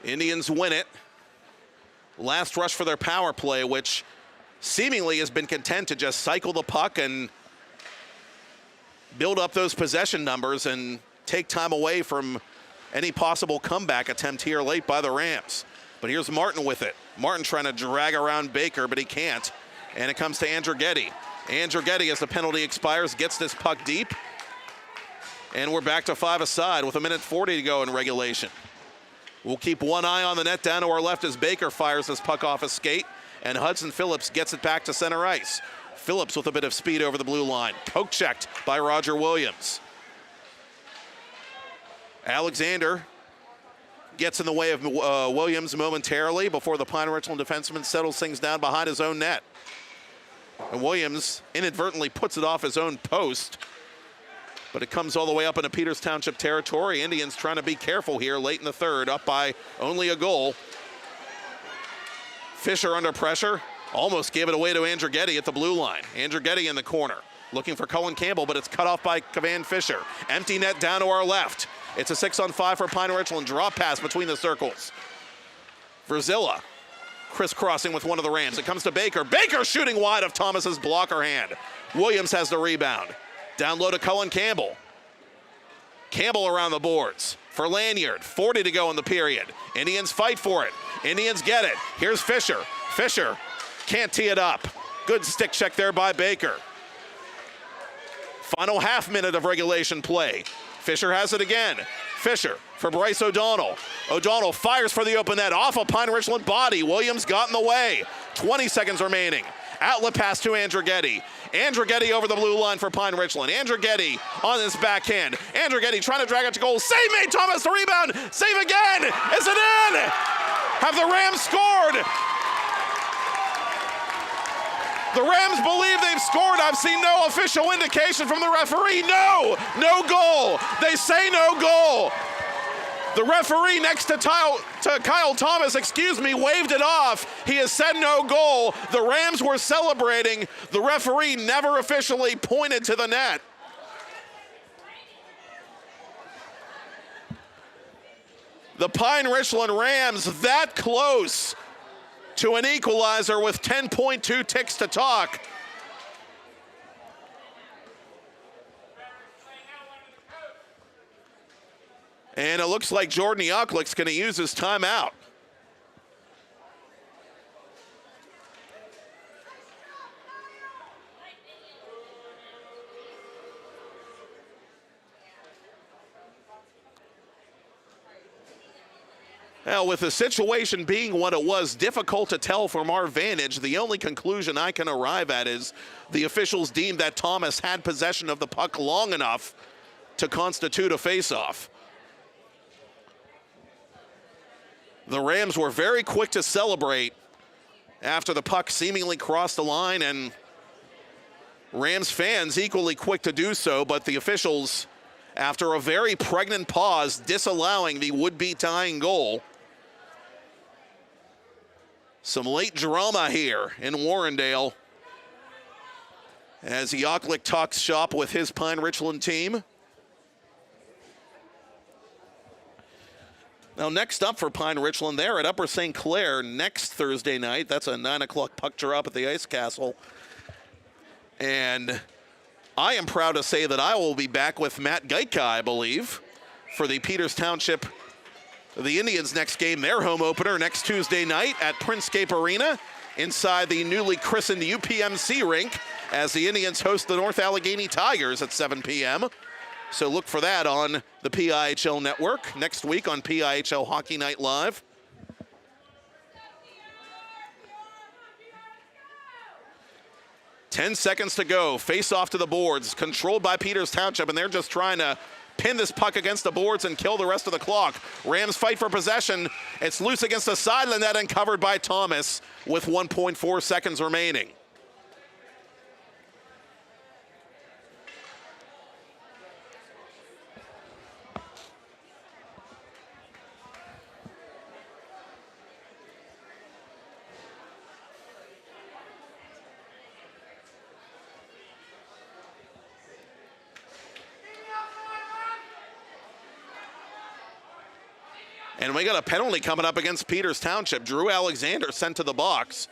Indians win it. Last rush for their power play, which seemingly has been content to just cycle the puck and build up those possession numbers and take time away from any possible comeback attempt here late by the Rams. But here's Martin with it. Martin trying to drag around Baker, but he can't. And it comes to Andrighetti. Andrighetti, as the penalty expires, gets this puck deep. And we're back to 5 aside with 1:40 to go in regulation. We'll keep one eye on the net down to our left as Baker fires this puck off a skate, and Hudson Phillips gets it back to center ice. Phillips with a bit of speed over the blue line. Poke checked by Roger Williams. Alexander gets in the way of Williams momentarily before the Pine Richland defenseman settles things down behind his own net. And Williams inadvertently puts it off his own post, but it comes all the way up into Peters Township territory. Indians trying to be careful here late in the third, up by only a goal. Fisher under pressure, almost gave it away to Andrighetti at the blue line. Andrighetti in the corner, looking for Cullen Campbell, but it's cut off by Cavan Fisher. Empty net down to our left. It's a 6-on-5 for Pine Richland. Drop pass between the circles. Verzilla crisscrossing with one of the Rams. It comes to Baker. Baker shooting wide of Thomas's blocker hand. Williams has the rebound. Down low to Cullen Campbell. Campbell around the boards for Lanyard. 40 to go in the period. Indians fight for it. Indians get it. Here's Fisher. Fisher can't tee it up. Good stick check there by Baker. Final half minute of regulation play. Fisher has it again. Fisher for Bryce O'Donnell. O'Donnell fires for the open net off a Pine Richland body. Williams got in the way. 20 seconds remaining. Outlet pass to Andrighetti. Andrighetti over the blue line for Pine Richland. Andrighetti on his backhand. Andrighetti trying to drag it to goal. Save made. Thomas the rebound. Save again. Is it in? Have the Rams scored? The Rams believe they've scored. I've seen no official indication from the referee. No goal. They say no goal. The referee next to Kyle Thomas, waved it off. He has said no goal. The Rams were celebrating. The referee never officially pointed to the net. The Pine Richland Rams that close to an equalizer with 10.2 ticks to talk. And it looks like Jordan Yaklick's going to use his timeout. Now, with the situation being what it was, difficult to tell from our vantage, the only conclusion I can arrive at is the officials deemed that Thomas had possession of the puck long enough to constitute a face-off. The Rams were very quick to celebrate after the puck seemingly crossed the line, and Rams fans equally quick to do so, but the officials, after a very pregnant pause, disallowing the would-be tying goal. Some late drama here in Warrendale as Yaklick talks shop with his Pine Richland team. Now, next up for Pine Richland, they're at Upper St. Clair next Thursday night. That's a 9 o'clock puck drop at the Ice Castle. And I am proud to say that I will be back with Matt Geitka, I believe, for the Peters Township, the Indians' next game, their home opener next Tuesday night at Princescape Arena inside the newly christened UPMC rink as the Indians host the North Allegheny Tigers at 7 p.m. So look for that on the PIHL network next week on PIHL Hockey Night Live. Ten seconds to go. Face off to the boards, controlled by Peters Township, and they're just trying to pin this puck against the boards and kill the rest of the clock. Rams fight for possession. It's loose against the sideline net and covered by Thomas with 1.4 seconds remaining. And we got a penalty coming up against Peters Township. Drew Alexander sent to the box.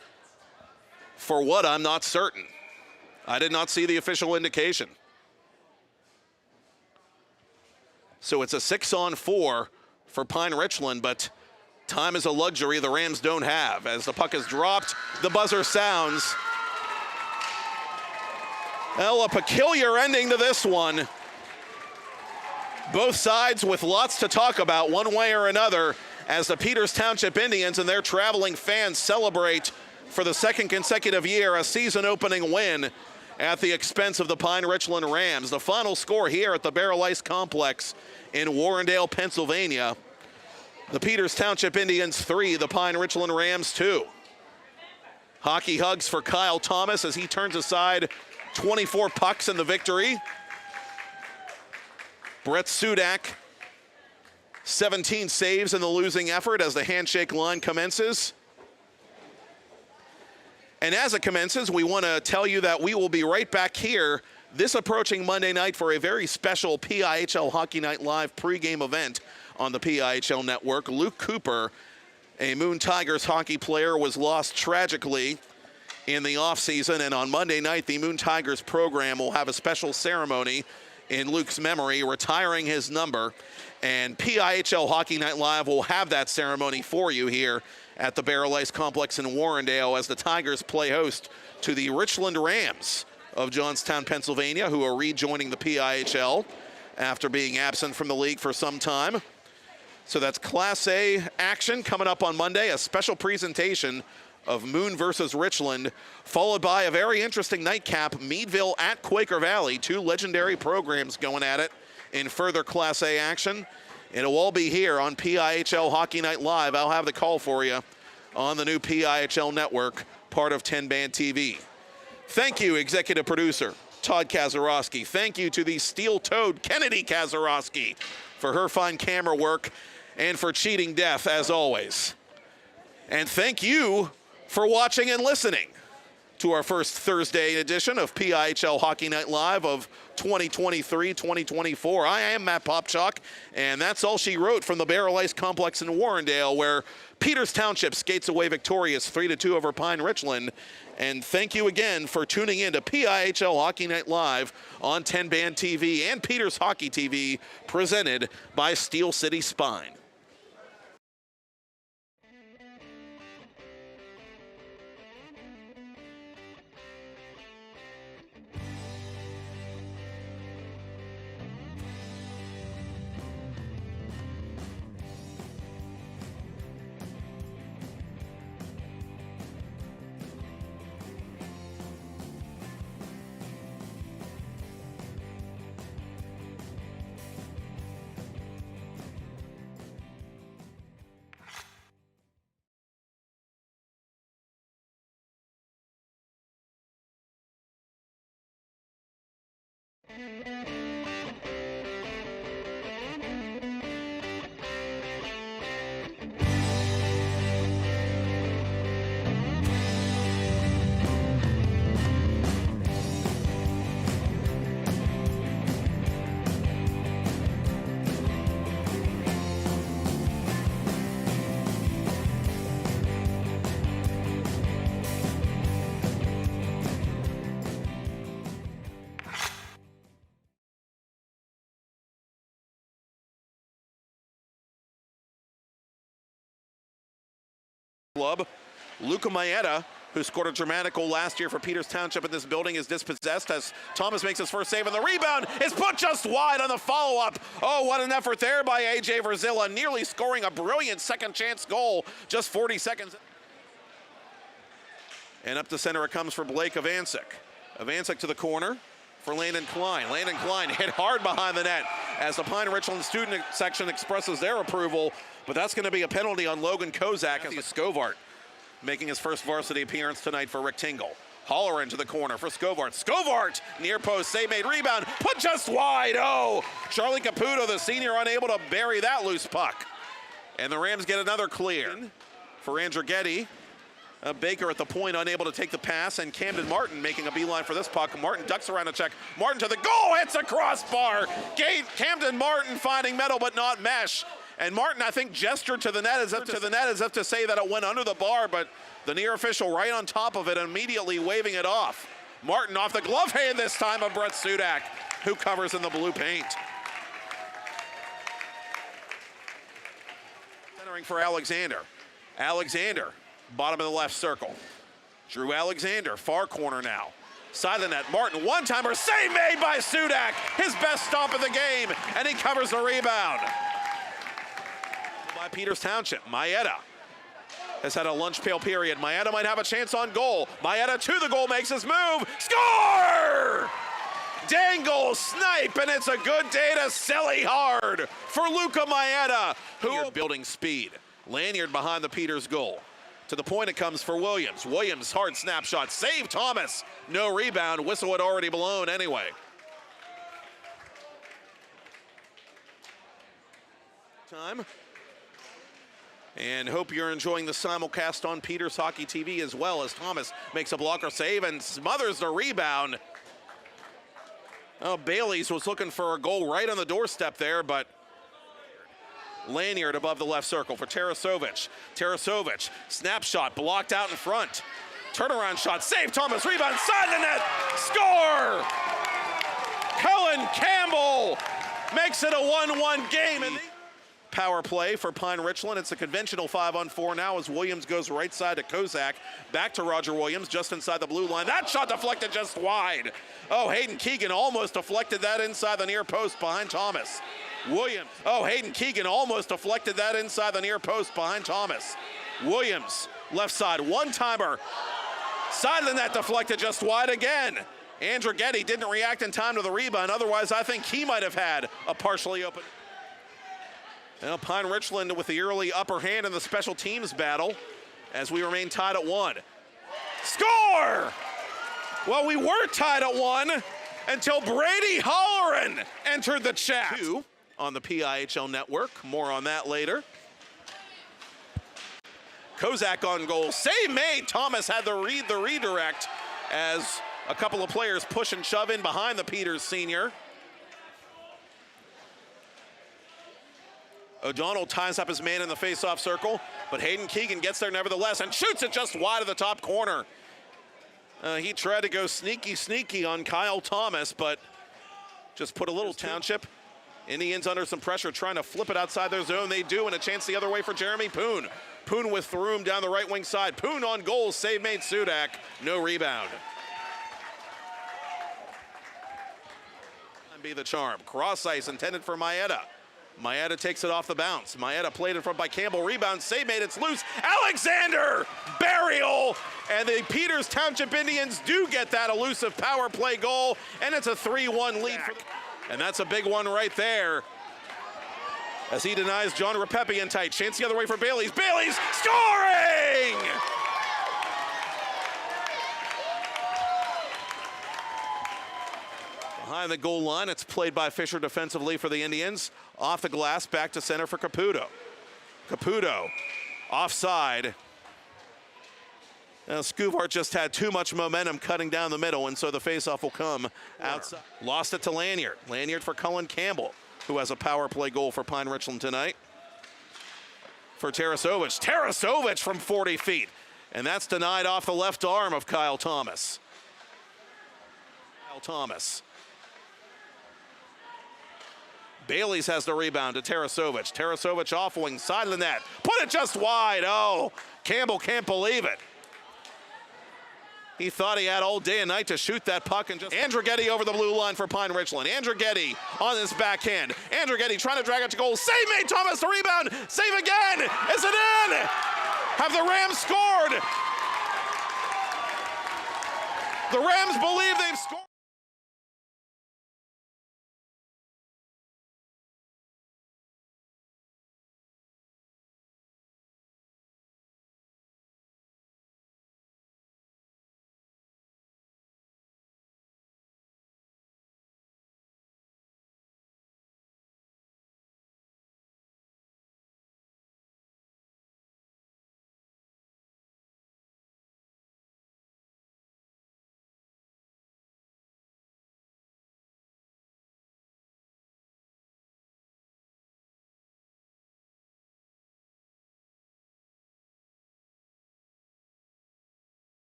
For what, I'm not certain. I did not see the official indication. So it's a 6-on-4 for Pine Richland, but time is a luxury the Rams don't have. As the puck is dropped, the buzzer sounds. Well, a peculiar ending to this one. Both sides with lots to talk about one way or another as the Peters Township Indians and their traveling fans celebrate for the second consecutive year a season-opening win at the expense of the Pine Richland Rams. The final score here at the Baierl Ice Complex in Warrendale, Pennsylvania. The Peters Township Indians 3, the Pine Richland Rams 2. Hockey hugs for Kyle Thomas as he turns aside 24 pucks in the victory. Brett Sudak, 17 saves in the losing effort as the handshake line commences. And as it commences, we want to tell you that we will be right back here this approaching Monday night for a very special PIHL Hockey Night Live pregame event on the PIHL network. Luke Cooper, a Moon Tigers hockey player, was lost tragically in the offseason, and on Monday night, the Moon Tigers program will have a special ceremony in Luke's memory, retiring his number, and PIHL Hockey Night Live will have that ceremony for you here at the Baierl Ice Complex in Warrendale as the Tigers play host to the Richland Rams of Johnstown, Pennsylvania, who are rejoining the PIHL after being absent from the league for some time. So that's Class A action coming up on Monday, a special presentation of Moon versus Richland, followed by a very interesting nightcap, Meadville at Quaker Valley. Two legendary programs going at it in further Class A action. It'll all be here on PIHL Hockey Night Live. I'll have the call for you on the new PIHL network, part of 10 Band TV. Thank you, executive producer Todd Kazarowski. Thank you to the steel-toed Kennedy Kazarowski for her fine camera work and for cheating death, as always. And thank you for watching and listening to our first Thursday edition of PIHL Hockey Night Live of 2023-2024. I am Matt Popchalk, and that's all she wrote from the Baierl Ice Complex in Warrendale, where Peters Township skates away victorious 3-2 over Pine Richland. And thank you again for tuning in to PIHL Hockey Night Live on 10 Band TV and Peters Hockey TV, presented by Steel City Spine. Club. Luca Maeda, who scored a dramatic goal last year for Peters Township in this building, is dispossessed as Thomas makes his first save, and the rebound is put just wide on the follow-up. Oh, what an effort there by A.J. Verzilla, nearly scoring a brilliant second chance goal just 40 seconds. And up the center it comes for Blake Avancic. Avancic to the corner for Landon Klein. Landon Klein hit hard behind the net as the Pine Richland student section expresses their approval, but that's going to be a penalty on Logan Kozak. As Scovart making his first varsity appearance tonight for Rick Tingle. Holler into the corner for Scovart. Scovart, near post, save made, rebound, put just wide. Oh, Charlie Caputo, the senior, unable to bury that loose puck. And the Rams get another clear for Andrew Getty. Baker at the point, unable to take the pass, and Camden Martin making a beeline for this puck. Martin ducks around a check. Martin to the goal, hits a crossbar. Camden Martin finding metal but not mesh. And Martin, I think, gestured to the net as if to say that it went under the bar, but the near official right on top of it, immediately waving it off. Martin off the glove hand this time of Brett Sudak, who covers in the blue paint. Centering for Alexander. Alexander, bottom of the left circle. Drew Alexander, far corner now. Side of the net, Martin, one-timer, save made by Sudak, his best stomp of the game, and he covers the rebound. By Peters Township, Maeda has had a lunch pail period. Maeda might have a chance on goal. Maeda to the goal, makes his move, score! Dangle, snipe, and it's a good day to silly hard for Luca Maeda, who building speed. Lanyard behind the Peters goal. To the point it comes for Williams. Williams, hard snapshot, save Thomas. No rebound, whistle had already blown anyway. Time. And hope you're enjoying the simulcast on Peters Hockey TV as well, as Thomas makes a blocker save and smothers the rebound. Oh, Bailey's was looking for a goal right on the doorstep there, but Lanyard above the left circle for Tarasovic. Tarasovic, snapshot, blocked out in front. Turnaround shot, save Thomas, rebound, side of the net, score! Cullen Campbell makes it a 1-1 game. Power play for Pine Richland. It's a conventional 5-on-4 now as Williams goes right side to Kozak. Back to Roger Williams just inside the blue line. That shot deflected just wide. Oh, Hayden Keegan almost deflected that inside the near post behind Thomas. Williams. Oh, Hayden Keegan almost deflected that inside the near post behind Thomas. Williams, left side, one-timer. Side of the net deflected just wide again. Andrighetti didn't react in time to the rebound. Otherwise, I think he might have had a partially open. Now Pine Richland with the early upper hand in the special teams battle as we remain tied at 1. Score! Well, we were tied at 1 until Brady Holleran entered the chat. 2 on the PIHL network. More on that later. Kozak on goal. Save made. Thomas had to read the redirect as a couple of players push and shove in behind the Peters senior. O'Donnell ties up his man in the face-off circle, but Hayden Keegan gets there nevertheless and shoots it just wide of the top corner. He tried to go sneaky on Kyle Thomas, but just put a little Township. Indians under some pressure trying to flip it outside their zone. They do, and a chance the other way for Jeremy Poon. Poon with room down the right wing side. Poon on goal, save made Sudak, no rebound. And be the charm. Cross ice intended for Maeda. Maeda takes it off the bounce. Maeda played in front by Campbell. Rebound, save made, it's loose. Alexander Baierl, and the Peters Township Indians do get that elusive power play goal, and it's a 3-1 lead. And that's a big one right there as he denies John Rapepi in tight. Chance the other way for Bailey's. Bailey's scoring! Behind the goal line, it's played by Fisher defensively for the Indians. Off the glass, back to center for Caputo. Caputo, offside. Now, Scuvart just had too much momentum cutting down the middle, and so the faceoff will come outside. Lost it to Lanyard. Lanyard for Cullen Campbell, who has a power play goal for Pine Richland tonight. For Tarasovich. Tarasovich from 40 feet. And that's denied off the left arm of Kyle Thomas. Kyle Thomas. Bailey's has the rebound to Tarasovich. Tarasovich off wing, side of the net. Put it just wide. Oh, Campbell can't believe it. He thought he had all day and night to shoot that puck, and just Andrighetti over the blue line for Pine Richland. Andrighetti on his backhand. Andrighetti trying to drag it to goal. Save made, Thomas, the rebound. Save again. Is it in? Have the Rams scored? The Rams believe they've scored.